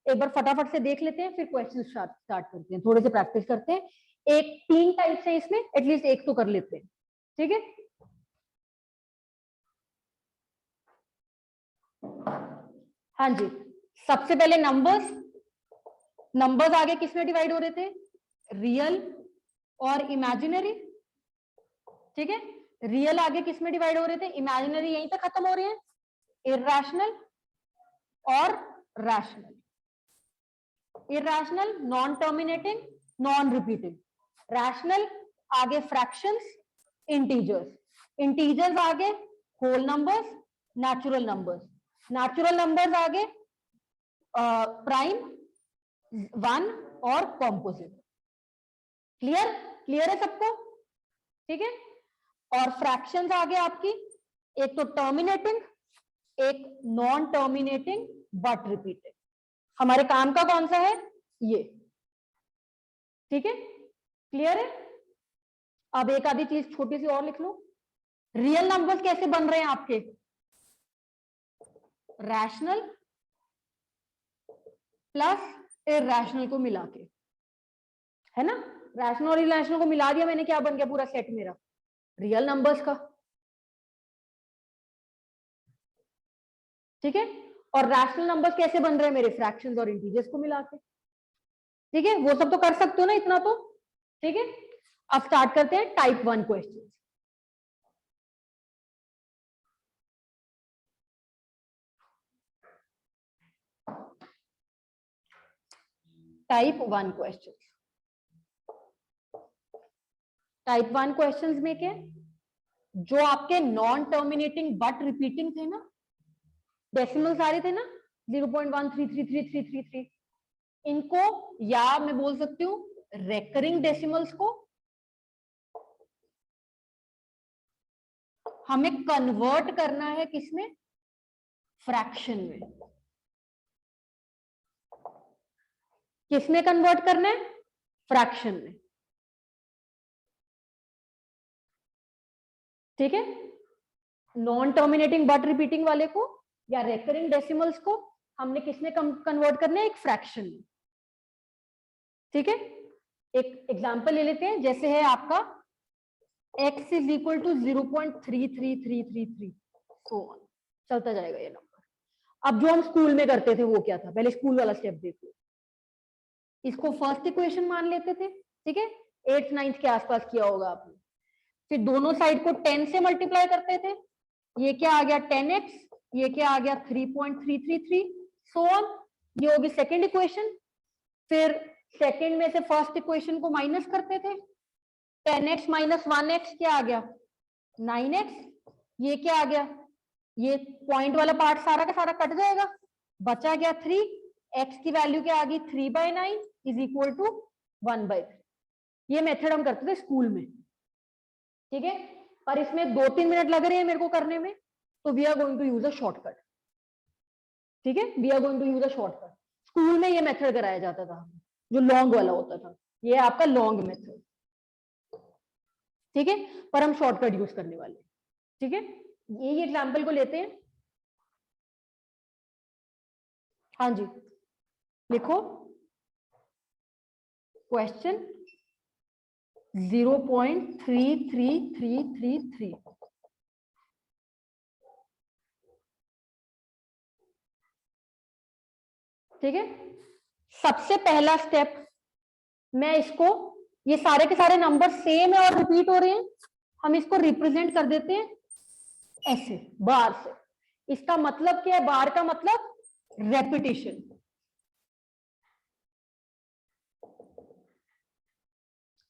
एक बार फटाफट से देख लेते हैं, फिर क्वेश्चन स्टार्ट करते हैं, थोड़े से प्रैक्टिस करते हैं। एक 3 टाइप से इसमें एटलीस्ट एक तो कर लेते हैं, ठीक है। हाँ जी, सबसे पहले नंबर्स। नंबर्स आगे किस में डिवाइड हो रहे थे? रियल और इमेजिनरी, ठीक है। रियल आगे किस में डिवाइड हो रहे थे? इमेजिनरी यहीं तक खत्म हो रहे हैं, इररेशनल और rational. Irrational non terminating, non repeating. Rational आगे फ्रैक्शंस, इंटीजर्स। इंटीजर्स आगे whole numbers, natural numbers. Natural numbers आगे प्राइम, 1 और कॉम्पोजिट। क्लियर? क्लियर है सबको? ठीक है। और फ्रैक्शंस आगे आपकी, एक तो टर्मिनेटिंग, एक नॉन टर्मिनेटिंग बट रिपीटिंग। हमारे काम का कौन सा है? ये, ठीक है। क्लियर है? अब एक आधी चीज छोटी सी और लिख लो। रियल नंबर्स कैसे बन रहे हैं आपके? रैशनल प्लस इररेशनल को मिला के, है ना। रैशनल और इररेशनल को मिला दिया मैंने, क्या बन गया पूरा सेट मेरा? रियल नंबर्स का, ठीक है। और रैशनल नंबर्स कैसे बन रहे हैं मेरे? फ्रैक्शंस और इंटीजर्स को मिला के, ठीक है। वो सब तो कर सकते हो ना इतना तो, ठीक है। अब स्टार्ट करते हैं type 1 question. Type 1 question. Type 1 questions में क्या, जो आपके नॉन टर्मिनेटिंग बट रिपीटिंग थे ना, डेसिमल सारे थे ना, 0.1333333, इनको, या मैं बोल सकती हूँ रेकरिंग डेसिमल्स को, हमें कन्वर्ट करना है किसमें? फ्रैक्शन में। किसमें कन्वर्ट करना है? फ्रैक्शन में, ठीक है। नॉन टर्मिनेटिंग बट रिपीटिंग वाले को या रेकरिंग डेसिमल्स को हमने किसमें कन्वर्ट करना है? एक फ्रैक्शन में, ठीक है। एक एग्जांपल ले लेते हैं, जैसे है आपका x is equal to 0.33333 so on, चलता जाएगा ये नंबर। अब जो हम स्कूल में करते थे वो क्या था, पहले स्कूल वाला स्टेप देख लो। इसको फर्स्ट इक्वेशन मान लेते थे, ठीक है, 8th 9th के आसपास किया होगा आपने। फिर दोनों साइड को 10 से मल्टीप्लाई करते थे, ये क्या आ गया 10x, ये क्या आ गया 3.333 सो ऑन, ये होगी सेकंड इक्वेशन। फिर सेकंड में से फर्स्ट इक्वेशन को माइनस करते थे, 10x माइनस 1x क्या आ गया 9x, ये क्या आ गया, ये पॉइंट वाला पार्ट सारा का सारा कट जाएगा, बचा गया 3, x की वैल्यू क्या आ गई 3/9 इज इक्वल टू 1/3। ये मेथड हम करते थे स्कूल में, ठीक है, पर इसमें 2-3 मिनट लग रहे हैं मेरे को करने में, तो we are going to use a shortcut, ठीक है, we are going to use a shortcut. School में ये मेथड कराया जाता था जो लॉन्ग वाला होता था, ये आपका लॉन्ग मेथड, ठीक है, पर हम शॉर्टकट यूज करने वाले, ठीक है। ये एग्जांपल को लेते हैं, हाँ जी लिखो क्वेश्चन 0.33333, ठीक है। सबसे पहला स्टेप, मैं इसको, ये सारे के सारे नंबर सेम है और रिपीट हो रहे हैं, हम इसको रिप्रेजेंट कर देते हैं ऐसे बार से। इसका मतलब क्या है, बार का मतलब रेपिटेशन,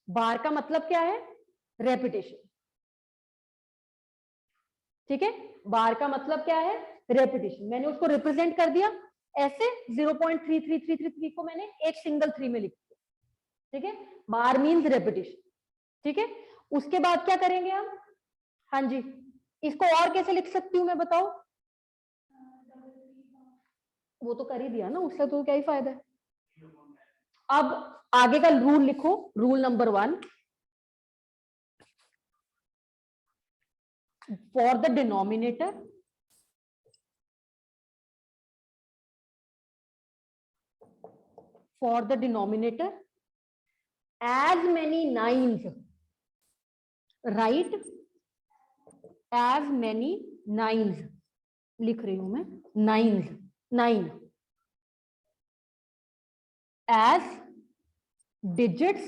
बार का मतलब क्या है रेपिटेशन, ठीक है, बार का मतलब क्या है रेपिटेशन। मैंने उसको रिप्रेजेंट कर दिया ऐसे, 0.33333 को मैंने एक सिंगल 3 में लिख दिया, ठीक है, बार मीन्स रेपिटेशन, ठीक है। उसके बाद क्या करेंगे हम, हाँ जी, इसको और कैसे लिख सकती हूँ मैं बताओ, वो तो कर ही दिया ना, उससे तो क्या ही फायदा है। अब आगे का रूल लिखो, rule number 1, for the denominator as many nines, write as many nines, लिख रही हूं मैं nines, 9 as digits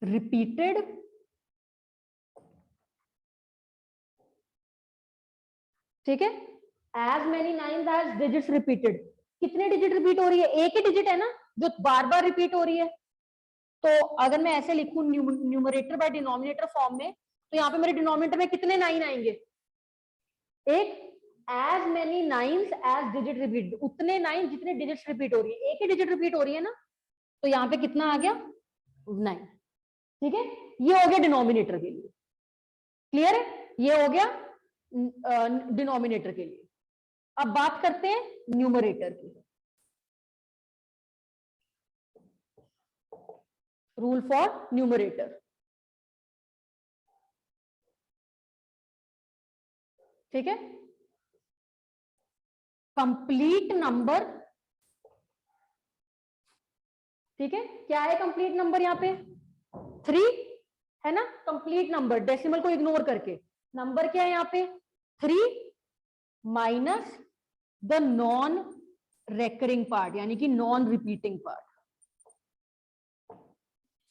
repeated ठीक है, as many nines as digits repeated, कितने डिजिट रिपीट हो रही है, एक ही डिजिट है ना जो बार बार रिपीट हो रही है। तो अगर मैं ऐसे लिखूं न्यूमरेटर बाय डिनोमिनेटर फॉर्म में, तो यहाँ पे मेरे डिनोमिनेटर में कितने 9 आएंगे, एक, as many nines as digit repeat, उतने 9 जितने डिजिट्स रिपीट हो रही है, एक ही डिजिट रिपीट हो रही है ना, तो यहाँ पे कितना आ गया 9, ठीक है। ये हो गया डिनोमिनेटर के लिए, क्लियर है, ये हो गया डिनोमिनेटर के लिए। अब बात करते हैं न्यूमरेटर की, रूल फॉर न्यूमरेटर, ठीक है। कंप्लीट नंबर, ठीक है, क्या है कंप्लीट नंबर, यहाँ पे 3 है ना, कंप्लीट नंबर डेसिमल को इग्नोर करके, नंबर क्या है यहाँ पे 3 minus the non recurring part, यानी कि नॉन रिपीटिंग पार्ट।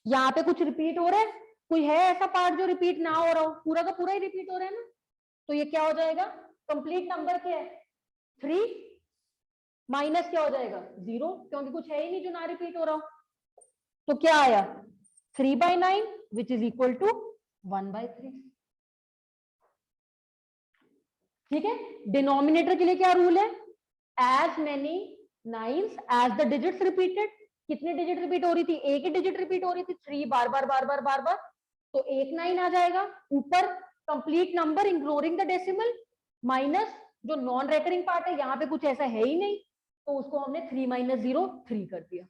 यहाँ पे कुछ रिपीट हो रहा है, कोई है ऐसा पार्ट जो रिपीट ना हो रहा हो, पूरा का पूरा ही रिपीट हो रहा है ना, तो ये क्या हो जाएगा, कंप्लीट नंबर क्या है 3 माइनस क्या हो जाएगा 0, क्योंकि कुछ है ही नहीं जो ना रिपीट हो रहा हो, तो क्या आया 3/9 विच इज इक्वल टू 1/3, ठीक है। डिनोमिनेटर के लिए क्या रूल है, as many nines as the digits repeated, कितनी डिजिट रिपीट हो रही थी, एक ही डिजिट रिपीट हो रही थी 3 बार बार बार बार बार बार, तो एक 9 आ जाएगा, ऊपर complete number ignoring the decimal, minus जो नॉन रेकरिंग पार्ट है, यहाँ पे कुछ ऐसा है ही नहीं, तो उसको हमने 3 - 0 3 कर दिया,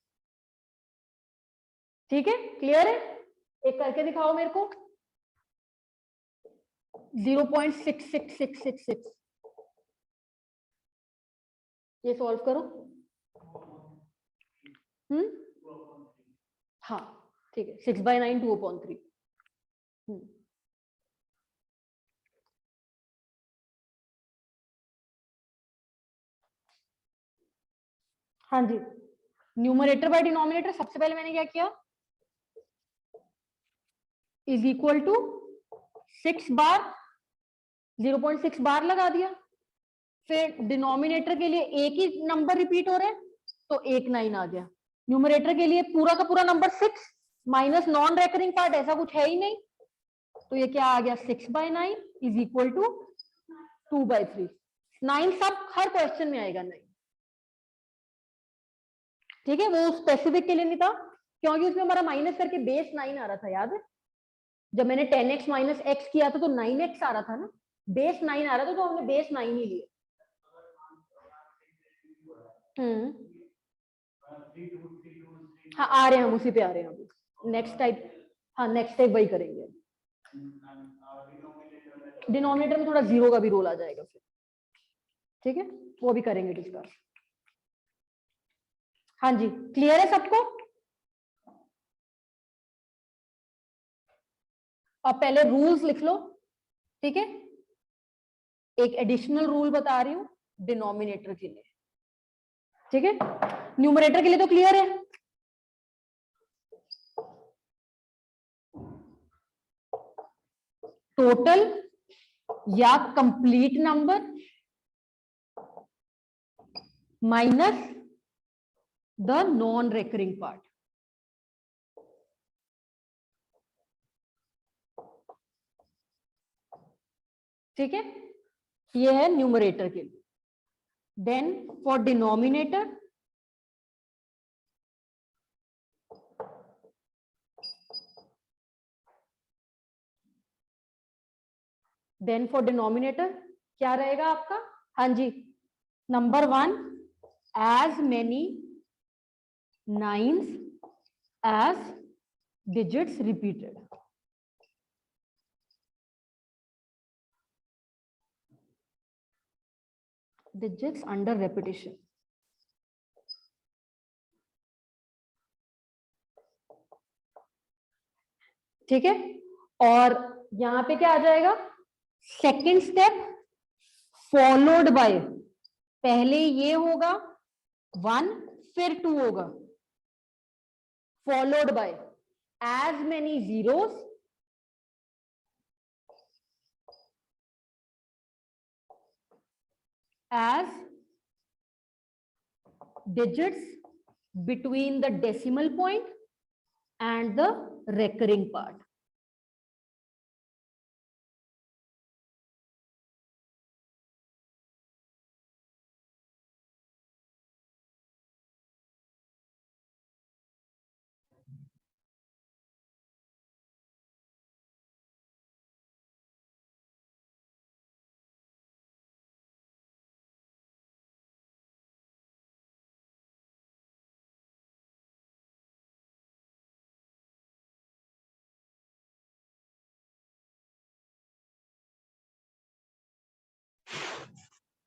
ठीक है, क्लियर है। एक करके दिखाओ मेरे को, 0.66666, ये सॉल्व करो, हाँ ठीक है, 6/9 2/3, हाँ जी, न्यूमरेटर बाय डिनोमिनेटर सबसे पहले मैंने क्या किया, इज इक्वल टू 6 बार 0.6 बार लगा दिया। फिर डिनोमिनेटर के लिए एक ही नंबर रिपीट हो रहे हैं तो 1 9 आ गया। न्यूमरेटर के लिए पूरा का पूरा number 6 minus non recurring part ऐसा कुछ है ही नहीं, तो ये क्या आ गया 6/9 इज इक्वल टू 2/3। 9 सब हर क्वेश्चन में आएगा 9, ठीक है। वो स्पेसिफिक के लिए नहीं था क्योंकि उसमें हमारा माइनस करके बेस 9 आ रहा था, याद है जब मैंने 10x माइनस x किया था तो 9x आ रहा था ना, बेस 9 आ रहा था तो हमने बेस 9 ही लिए। हाँ आ रहे हैं, हम उसी पे आ रहे हैं अभी। नेक्स्ट टाइप, हाँ नेक्स्ट टाइप वही करेंगे। डिनोमिनेटर में थोड़ा 0 का भी रोल आ जाएगा फिर, ठीक है, वो भी करेंगे डिस्कस। हाँ जी, क्लियर है सबको? अब पहले रूल्स लिख लो, ठीक है। एक एडिशनल रूल बता रही हूं डिनोमिनेटर के लिए, ठीक है। न्यूमरेटर के लिए तो क्लियर है, टोटल या complete number minus the non recurring part, ठीक है। ये है न्यूमरेटर के लिए। देन फॉर डिनोमिनेटर क्या रहेगा आपका? हाँ जी, number 1 as many nines as digits repeated, digits under repetition, ठीक है। और यहां पे क्या आ जाएगा, सेकंड स्टेप फॉलोड बाय, पहले ये होगा 1 फिर 2 होगा, followed by as many zeros as digits between the decimal point and the recurring part,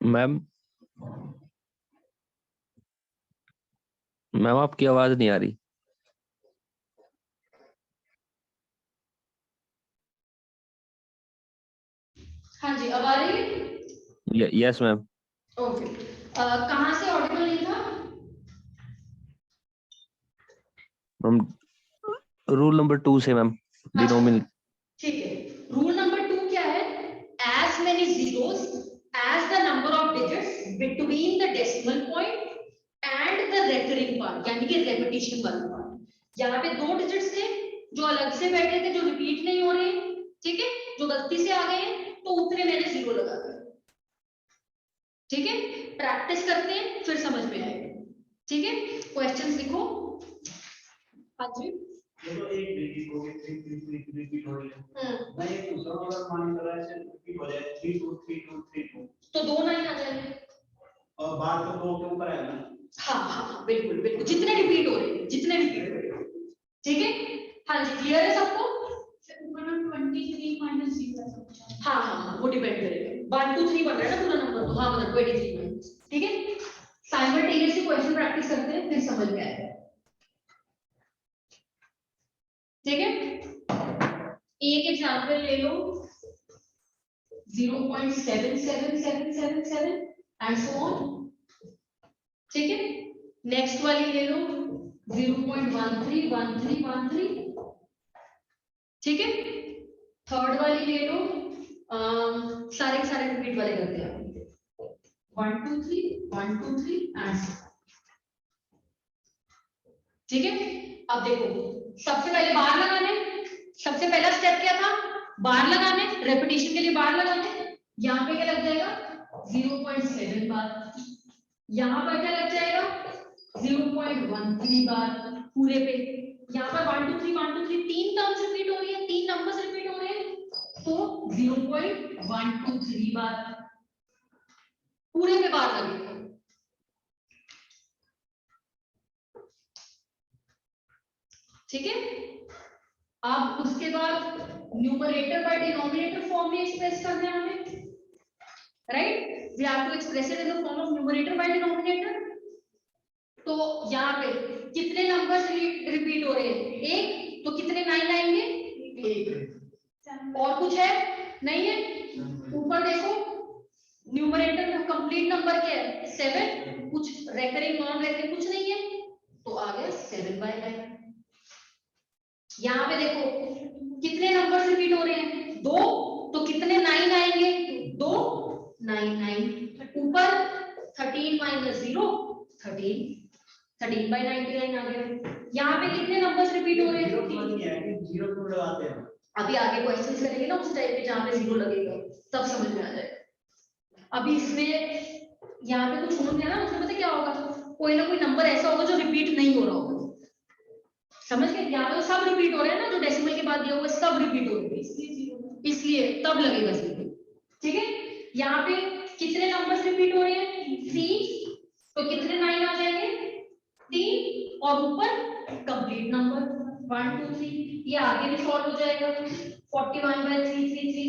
ma'am ma'am आपकी आवाज नहीं आ रही। हाँ जी, अब आ रही है? Yes ma'am. ओके, कहाँ से ऑडिबल नहीं था? मैम रूल नंबर 2 से मैम, डिनोमिनेटर। ठीक है, रूल नंबर 2 क्या है? As many zeros as the number of digits between the decimal point and the recurring part, यानी कि रेपिटेशन वाला पार्ट। यहाँ पे 2 डिजिट्स थे जो अलग से बैठे थे, जो रिपीट नहीं हो रहे, ठीक है, जो गलती से आ गए तो उतने मैंने 0 लगा दिया, ठीक है। प्रैक्टिस करते हैं फिर समझ में आएगा, ठीक है। क्वेश्चंस लिखो। हाँ जी, ये तो एक डिजिट हो गई 3 हो रही है, मैं ये दूसरा वाला मान कर रहा है रिपीट हो जाए 3 2 3 2 3 2, तो 2 नहीं आ जाएंगे और बार तो 2 के ऊपर है ना। हाँ हाँ हाँ, बिल्कुल बिल्कुल, जितने रिपीट हो रहे हैं, जितने रिपीट हो रहे हैं, ठीक है। हाँ जी, क्लियर है सबको? 23 - 0, हाँ हाँ हाँ, वो डिपेंड करेगा, 1 2 3 बन रहा है ना पूरा नंबर, तो हाँ मतलब 23 - ठीक है। साइमल्टेनियसली क्वेश्चन प्रैक्टिस करते हैं फिर समझ में आएगा, ठीक है। एक एग्जांपल ले लो 0.77777 एंड सो ऑन, ठीक है। नेक्स्ट वाली ले लो 0.131313, ठीक है। थर्ड वाली ले लो सारे के सारे रिपीट वाले करते हैं 1 2 3 1 2 3 एंड ठीक है। अब देखो सबसे पहले बार लगाने, सबसे पहला स्टेप क्या था, बार लगाने, रेपिटेशन के लिए बार लगाने। यहाँ पे क्या लग जाएगा 0.7 बार, यहाँ पर क्या लग जाएगा 0.13 बार पूरे पे। यहाँ पर 1 2 3 1 2 3 तीन टर्म्स रिपीट हो रही है, तीन नंबर्स रिपीट हो रहे हैं, तो 0.123 बार पूरे पे बार लगेगा। ठीक है। अब उसके बाद न्यूमरेटर बाय डिनोमिनेटर फॉर्म में एक्सप्रेस करना है हमें, right. We have to express it in the form of numerator by denominator. तो यहाँ पे कितने नंबर्स रिपीट हो रहे हैं, एक, तो कितने 9 आएंगे, एक। और कुछ है नहीं है, ऊपर देखो न्यूमरेटर में कंप्लीट नंबर क्या है 7, कुछ रेकरिंग नॉन रेकरिंग कुछ नहीं है, तो आ गया 7/9। यहाँ पे देखो कितने नंबर रिपीट हो रहे हैं, 2, तो कितने 9 आएंगे, 2 9 9। ऊपर 13 - 0 13, 13/99 आ गया। यहाँ पे कितने नंबर्स रिपीट हो रहे हैं, जीरो क्यों लगाते हैं? अभी आगे क्वेश्चंस करेंगे ना उस टाइप पे जहाँ पे 0 लगेगा तब समझ में आ जाएगा। अभी इसमें यहाँ पे कुछ हो गया ना, उसमें पता क्या होगा, कोई ना कोई नंबर ऐसा होगा जो रिपीट नहीं हो रहा होगा, समझ गए। यहाँ पे तो सब रिपीट हो रहे हैं ना, जो डेसिमल के बाद दिया हुआ सब रिपीट हो रहे हैं, इसलिए तब लगेगा 0, ठीक है। यहाँ पे कितने नंबर्स रिपीट हो रहे हैं 3, तो कितने 9 आ जाएंगे 3, और ऊपर कंप्लीट नंबर 1 2 3। ये आगे भी सॉल्व हो जाएगा 41/333,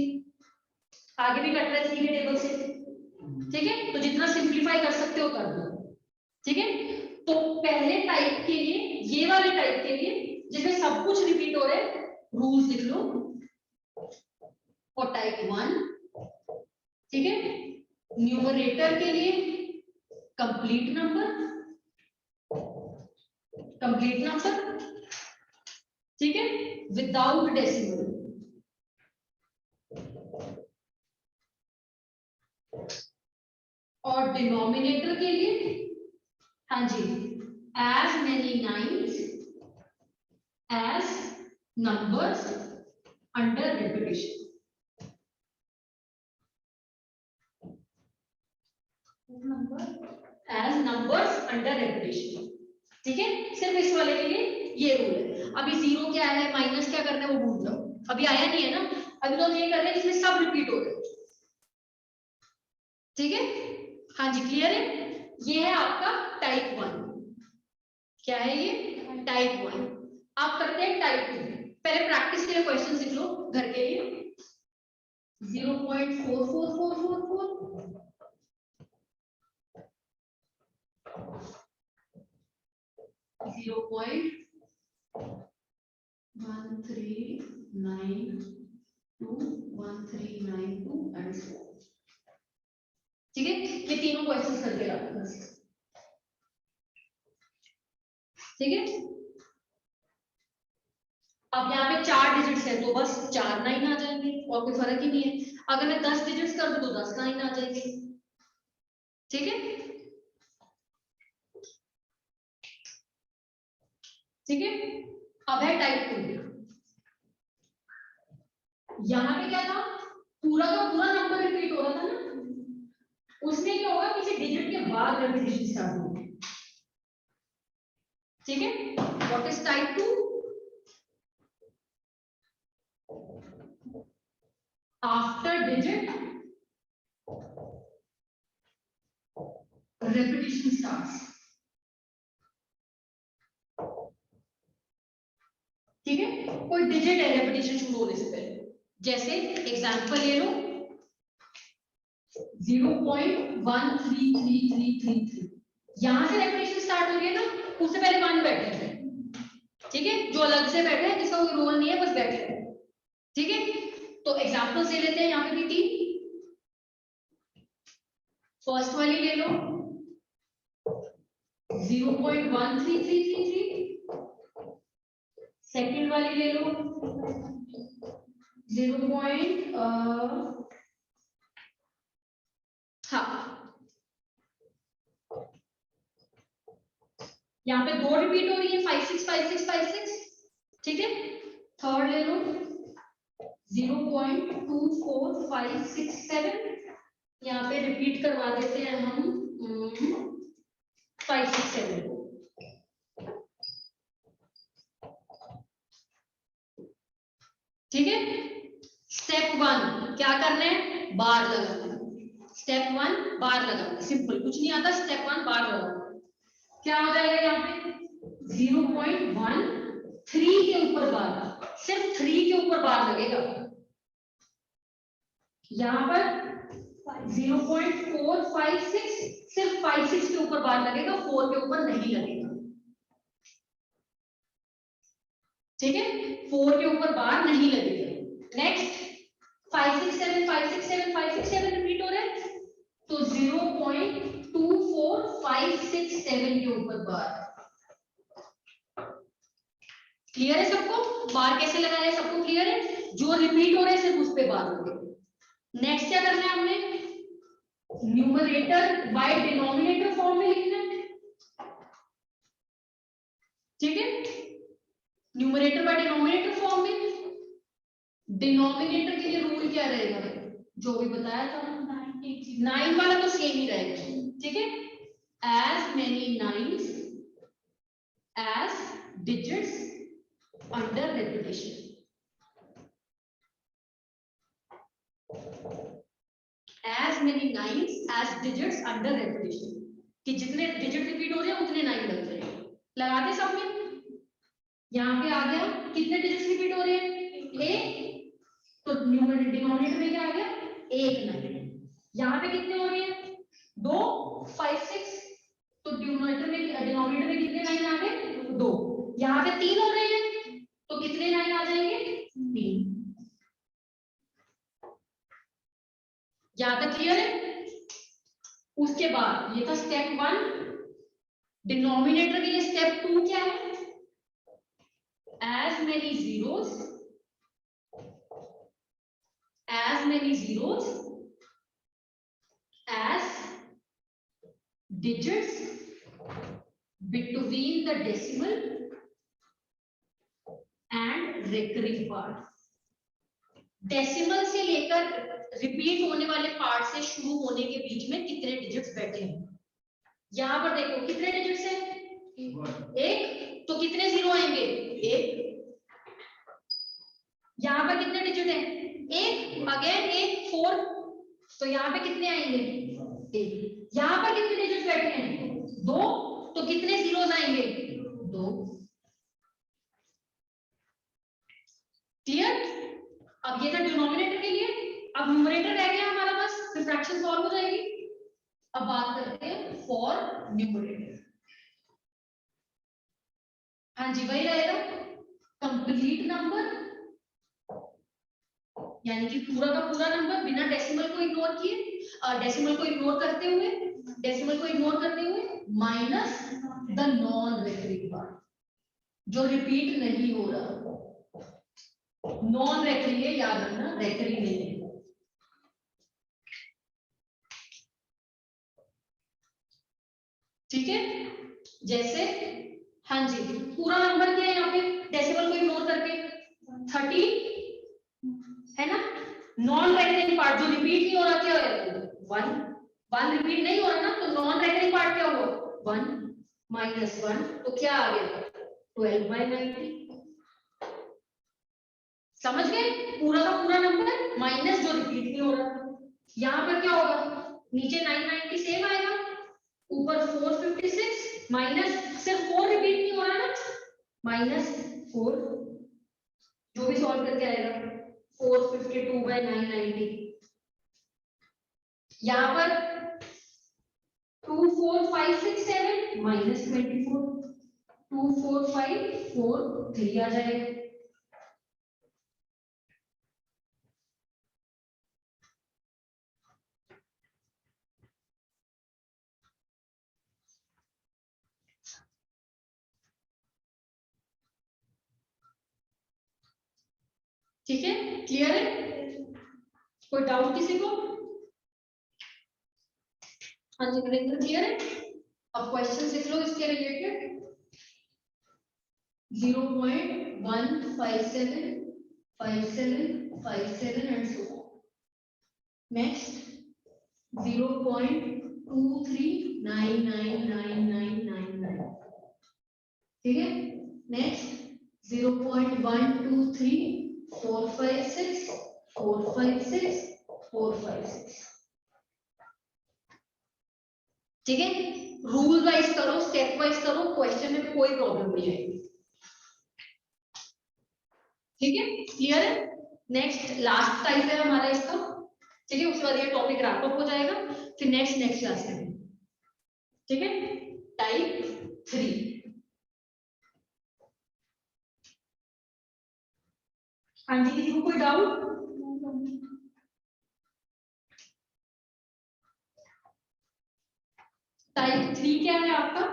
आगे भी कट रहा है 3 के टेबल से, ठीक है। तो जितना सिंपलीफाई कर सकते हो कर दो, ठीक है। तो पहले टाइप के लिए, ये वाले टाइप के लिए जिसमें सब कुछ रिपीट हो रहा है, रूल्स लिख लो फॉर टाइप 1, ठीक है। न्यूमरेटर के लिए कंप्लीट नंबर, ठीक है, विदाउट डेसिमल। और डिनोमिनेटर के लिए हाँ जी as many 9s as numbers under repetition, as numbers under repetition, ठीक है। सिर्फ इस वाले के लिए ये रूल है। अभी 0 क्या है, माइनस क्या करना है वो भूल जाओ, अभी आया नहीं है ना, अभी तो हम ये कर रहे हैं इसमें सब रिपीट हो रहे हैं, ठीक है। हाँ जी क्लियर है। ये है आपका टाइप 1, क्या है ये टाइप 1। आप करते हैं टाइप 2। पहले प्रैक्टिस के लिए क्वेश्चन लिख लो घर के लिए 0.44444, 0.13921392 एंड सो, ठीक है। ये तीनों क्वेश्चंस करके रखो बस, ठीक है। अब यहाँ पे 4 डिजिट्स है तो बस 4 9 आ जाएंगे और कोई फर्क ही नहीं है। अगर मैं 10 डिजिट्स कर दूं तो 10 9 आ जाएंगे, ठीक है, ठीक है। अब है टाइप 2। यहाँ पे क्या था, पूरा का पूरा नंबर रिपीट हो रहा था ना, उसमें क्या होगा किसी डिजिट के बाद रेपिटेशन स्टार्ट होगी, ठीक है। What is type 2? After digit repetition starts, ठीक है। कोई डिजिट है रेपिटेशन शुरू होने से पहले, जैसे एग्जांपल ले लो 0.133333, यहां से रेपिटेशन स्टार्ट हो रही है ना, उससे पहले 1 बैठे थे, ठीक है। जो अलग से बैठे हैं जिसका कोई रोल नहीं है बस बैठे हैं, ठीक है, तो एग्जांपल्स ले लेते हैं यहाँ पे भी 3। फर्स्ट वाली ले लो 0.1333, सेकंड वाली ले लो 0. हाँ, यहाँ पे 2 रिपीट हो रही है 5 6 5 6 5 6, ठीक है। थर्ड ले लो 0.24567, यहाँ पे रिपीट करवा देते हैं हम 5 6 7 को, ठीक है। स्टेप 1 क्या करना है, बार लगाना। स्टेप 1 बार लगाना, सिंपल, कुछ नहीं आता। स्टेप 1 बार लगाना, क्या हो जाएगा यहाँ पे 0.13 के ऊपर बार, सिर्फ 3 के ऊपर बार लगेगा। यहाँ पर 0.456, सिर्फ 5 6 के ऊपर बार लगेगा, 4 के ऊपर नहीं लगेगा, ठीक है। 4 के ऊपर बार नहीं लगेगा। नेक्स्ट 5 6 7 5 6 7 5 6 7 रिपीट हो रहा है, तो 0.24567 के ऊपर बार। क्लियर है सबको, बार कैसे लगाया है सबको क्लियर है। जो रिपीट हो रहे हैं सिर्फ उस पे बार होंगे। नेक्स्ट क्या करना है हमने, न्यूमरेटर बाय डिनोमिनेटर फॉर्म में लिखना है, ठीक है। न्यूमरेटर बाय डिनोमिनेटर फॉर्म में, डिनोमिनेटर के लिए रूल क्या रहेगा, जो भी बताया था 9 वाला तो सेम ही रहेगा, ठीक है। as many nines as digits under repetition, as many nines as digits under repetition, कि जितने डिजिट रिपीट हो रहे हैं उतने 9 लग रहे हैं। लगाते सब में, यहाँ पे आ गया कितने डिजिट्स रिपीट हो रहे हैं, 1, तो डिनोमिनेटर में क्या आ गया 1 9। यहाँ पे कितने हो रहे हैं 2 5 6, तो डिनोमिनेटर में कितने 9 आ गए 2। यहाँ पे 3 हो रहे हैं, तो कितने 9 आ जाएंगे 3। यहाँ तक क्लियर है। उसके बाद ये था स्टेप 1। डिनोमिनेटर के लिए स्टेप 2 क्या है, as many zeros as digits between the decimal and recurring part। Decimal से लेकर रिपीट होने वाले पार्ट से शुरू होने के बीच में कितने डिजिट्स बैठे हैं। यहां पर देखो कितने डिजिट्स हैं, 1, तो कितने जीरो आएंगे 1। यहाँ पर कितने डिजिट हैं 1, अगेन 1 4, तो यहाँ पे कितने आएंगे 1। यहाँ पर कितने डिजिट बैठे हैं 2, तो कितने जीरोस आएंगे 2। क्लियर। अब ये था डिनोमिनेटर के लिए। अब न्यूमरेटर रह गया हमारा बस, फिर फ्रैक्शन सॉल्व हो जाएगी। अब बात करते हैं फॉर न्यूमरेटर। हाँ जी, वही रहेगा कंप्लीट नंबर, यानी कि पूरा का पूरा नंबर बिना डेसिमल को इग्नोर किए, डेसिमल को इग्नोर करते हुए minus the non recurring part, जो रिपीट नहीं हो रहा। नॉन रेकरिंग है, याद रखना, रेकरिंग नहीं है। ठीक है, जैसे हाँ जी, पूरा नंबर क्या है यहाँ पे डेसिमल को इग्नोर करके 13 है ना। नॉन रेकरिंग पार्ट जो रिपीट नहीं हो रहा क्या है 1 रिपीट नहीं हो रहा ना, तो नॉन रेकरिंग पार्ट क्या हुआ 1 माइनस 1, तो क्या आ गया 12/90। समझ गए, पूरा का पूरा नंबर माइनस जो रिपीट नहीं हो रहा। यहाँ पर क्या होगा, नीचे 990 सेम आएगा, ऊपर 456 माइनस, सिर्फ 4 रिपीट नहीं हो रहा ना, -4 जो भी सॉल्व करके आएगा 452/990। यहाँ पर 24567 -24, 24543 आ जाएगा। ठीक है, क्लियर है? कोई डाउट किसी को? हाँ जी नरेंद्र, क्लियर है? अब क्वेश्चन लिख लो इसके related. 0.157 57 and so on. Next 0.23999999, ठीक है? नेक्स्ट 0.123456 456 456, ठीक है? रूल वाइज करो, स्टेप वाइज करो, क्वेश्चन में कोई प्रॉब्लम नहीं आएगी, ठीक है? क्लियर है? नेक्स्ट लास्ट टाइप है हमारा इसका, ठीक है? उसके बाद ये टॉपिक रैप अप हो जाएगा, फिर नेक्स्ट क्लास में, ठीक है? टाइप 3। हाँ जी, किसी को कोई डाउट? टाइप 3 क्या है आपका?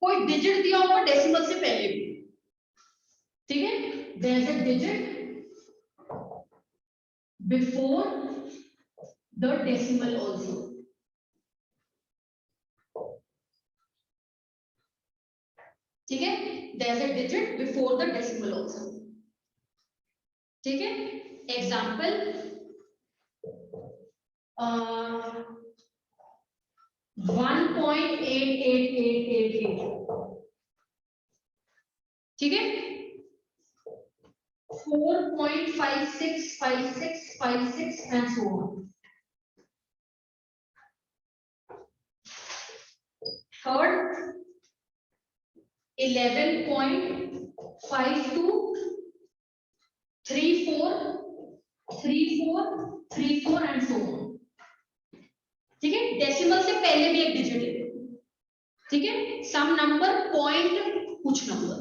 कोई डिजिट दिया होगा डेसिमल से पहले भी, ठीक है? There is a digit before the decimal also, ठीक है? There is a digit before the decimal also, ठीक है? एग्जांपल 1.8888, ठीक है? 4.565656 and so on. Third 11.52343434 and so on, ठीक है? डेसिमल से पहले भी एक डिजिट है, ठीक है? सम नंबर पॉइंट कुछ नंबर,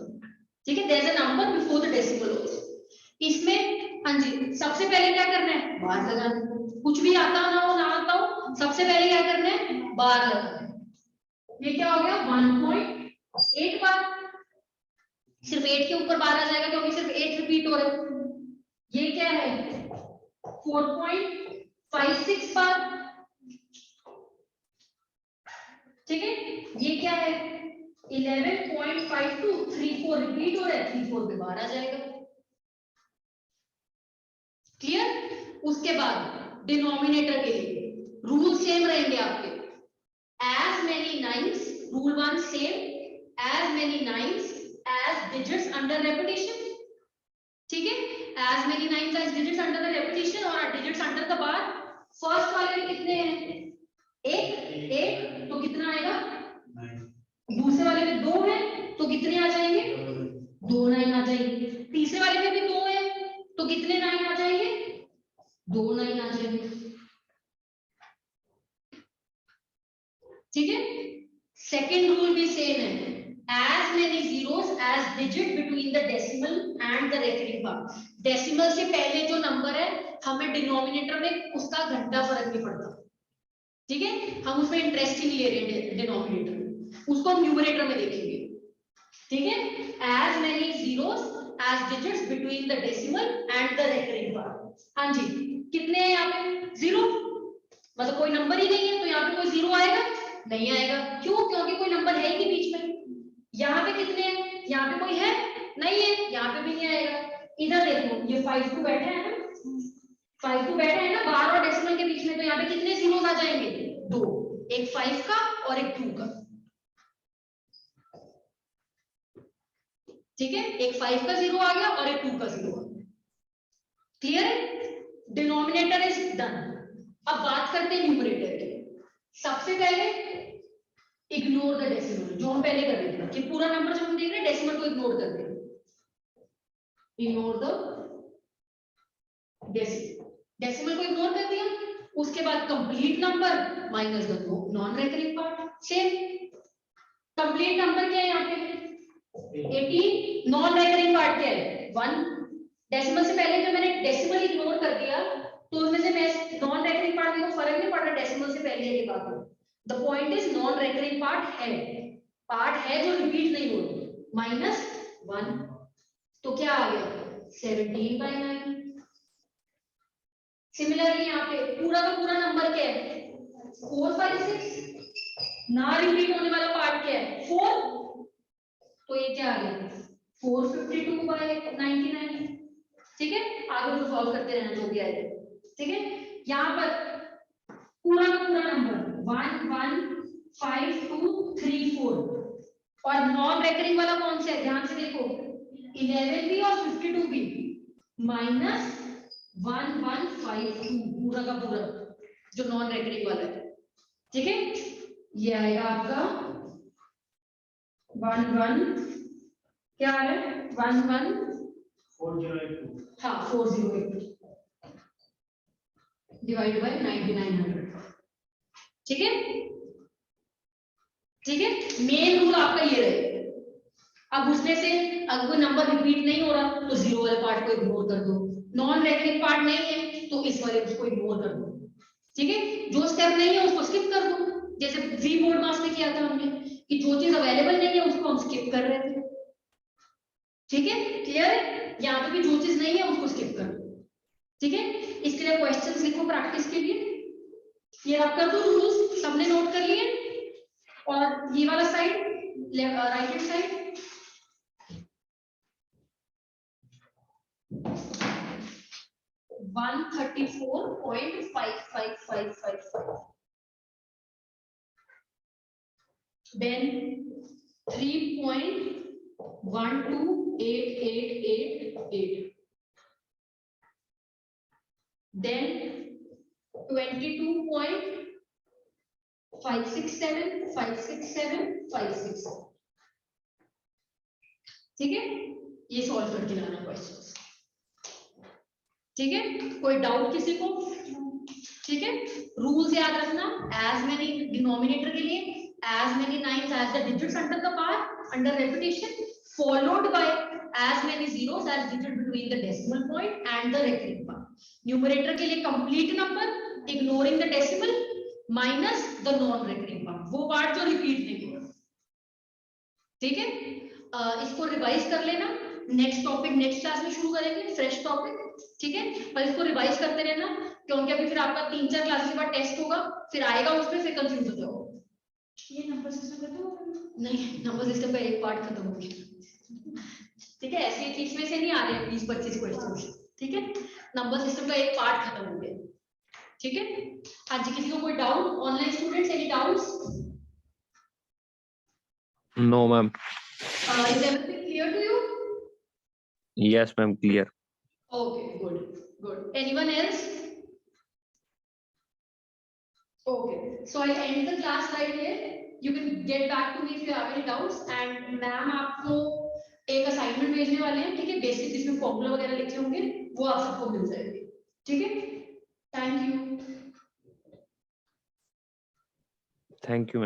ठीक है? There is a number before the decimal also. इसमें हाँ जी, सबसे पहले क्या करना है? बार लगाना, कुछ भी आता ना हो ना आता हो, सबसे पहले क्या करना है? बार लगाना है। ये क्या हो गया? 1.8 बार, सिर्फ 8 के ऊपर बार आ जाएगा क्योंकि सिर्फ 8 रिपीट हो रहा है। ये क्या है? 4.56 बार, ठीक है? ये क्या है? 11.5234 रिपीट हो रहा है, 34 पे बार आ जाएगा, क्लियर? उसके बाद डिनोमिनेटर के लिए रूल सेम रहेंगे आपके, as many nines, rule 1 same, as many nines as digits under repetition, ठीक है? as many nines as digits under the repetition, और digits under the bar first वाले में कितने हैं? एक, तो कितना आएगा? 9। दूसरे वाले में 2 है तो कितने आ जाएंगे? 2 9 आ जाएंगे। तीसरे वाले में भी 2 है तो कितने 9 आ जाएंगे? 2 9 आ जाएंगे, ठीक है? सेकेंड रूल भी सेम है, as many zeros as digit between the decimal and the recurring part. Decimal से पहले जो नंबर है हमें डिनोमिनेटर में उसका घंटा फर्क नहीं पड़ता, ठीक है? हम उसमें इंटरेस्ट ही नहीं ले रहे डिनोमिनेटर में, उसको हम न्यूमरेटर में देखेंगे, ठीक है? as many zeros as digits between the decimal and the recurring part. हाँ जी, कितने हैं यहाँ पे? 0, मतलब कोई नंबर ही नहीं है तो यहाँ पे कोई 0 आएगा? नहीं आएगा। क्यों? क्योंकि कोई नंबर है ही नहीं बीच में। यहाँ पे कितने हैं? यहाँ पे कोई है? नहीं है, यहाँ पे भी नहीं आएगा। इधर देखो, ये 52 बैठे हैं ना, 52 बैठे हैं ना बार और डेसिमल के बीच में, तो यहाँ पे कितने जीरोस आ जाएंगे? 2, एक 5 का और एक 2 का, ठीक है? एक 5 का 0 आ गया और एक 2 का 0 आ गया, क्लियर है? Denominator is done. अब बात करते हैं न्यूमरेटर की। सबसे पहले इग्नोर द डेसिमल, जो हम पहले कर रहे थे कि पूरा नंबर जब हम देख रहे हैं डेसिमल को इग्नोर कर दें, इग्नोर द डेसिमल को इग्नोर कर दिया। उसके बाद complete number minus the non recurring part, same. Complete number क्या है यहाँ पे? 18। नॉन रेकरिंग पार्ट क्या है? 1। डेसिमल से पहले जब मैंने डेसिमल इग्नोर कर दिया तो उसमें से मैं नॉन रेकरिंग पार्ट में फर्क नहीं पड़ रहा डेसिमल से पहले के बाद। The point is non recurring part है जो रिपीट नहीं हो रही, -1। तो क्या आ गया 17/9। सिमिलरली यहाँ पे पूरा का पूरा नंबर क्या है 4 5 6, ना रिपीट होने वाला पार्ट क्या है 4, तो ये क्या आ गया 452/99। ठीक है, आगे तो सॉल्व करते रहना जो भी आएगा। ठीक है, यहाँ पर पूरा का पूरा नंबर 1 1 5 2 3 4 और नॉन रेकरिंग वाला कौन सा है ध्यान से देखो 11 भी और 52 भी माइनस 1152 पूरा का पूरा जो नॉन रेकरिंग वाला है। ठीक है, ये आएगा आपका 11 क्या है 11 402 हाँ 408 डिवाइड बाय 9900। ठीक है, ठीक है, मेन रूल आपका ये रहेगा। अब उसमें से अगर कोई नंबर रिपीट नहीं हो रहा तो जीरो वाले पार्ट को इग्नोर कर दो, नॉन रेकरिंग पार्ट नहीं है तो इस वाले को इग्नोर कर दो। ठीक है, जो स्टेप नहीं है उसको स्किप कर दो, जैसे प्री बोर्ड मास में किया था हमने कि जो चीज अवेलेबल नहीं है उसको हम स्किप कर रहे थे। ठीक है, क्लियर है, यहाँ पे भी जो चीज नहीं है उसको स्किप कर दो। ठीक है, इसके लिए क्वेश्चंस लिखो प्रैक्टिस के लिए। ये आप कर दो रूल्स सबने नोट कर लिए, और ये वाला side right hand side one 34.55555, then 3.12888, then 22.56756. ठीक है, ये सॉल्व करके लाना क्वेश्चंस। ठीक है, कोई डाउट किसी को? ठीक है, रूल्स याद रखना, एज मेनी डिनोमिनेटर के लिए as many nines as the digits under the part under repetition, followed by as many zeros as digit between the decimal point and the recurring part. Numerator के लिए complete number ignoring the decimal minus the non recurring part, वो part जो repeat नहीं हो रहा। ठीक है, इसको रिवाइज कर लेना, नेक्स्ट टॉपिक नेक्स्ट क्लास में शुरू करेंगे, फ्रेश टॉपिक। ठीक है, पर इसको रिवाइज करते रहना, क्योंकि अभी फिर आपका 3-4 क्लासेस के बाद टेस्ट होगा, फिर आएगा उसमें फिर कंफ्यूज हो जाओगे। ये नंबर सिस्टम खत्म हो गया? नहीं, नंबर सिस्टम का एक पार्ट खत्म हो गया। ठीक है, ऐसे 30 में से नहीं आ रहे 20-25 क्वेश्चन। ठीक है, नंबर सिस्टम का एक पार्ट खत्म हो गया। ठीक है, हाँ जी, किसी को कोई doubt? Online students any doubts? No, ma'am. Is everything clear to you? Yes, ma'am. Clear. Okay, good, good. Anyone else? Okay, so I'll end the class right here. You can get back to me if you have any doubts. And ma'am आपको एक assignment भेजने वाले हैं, ठीक है, basic इसमें formula वगैरह लिखे होंगे, वो आप सबको मिल जाएंगे। ठीक है, thank you. Thank you, ma'am.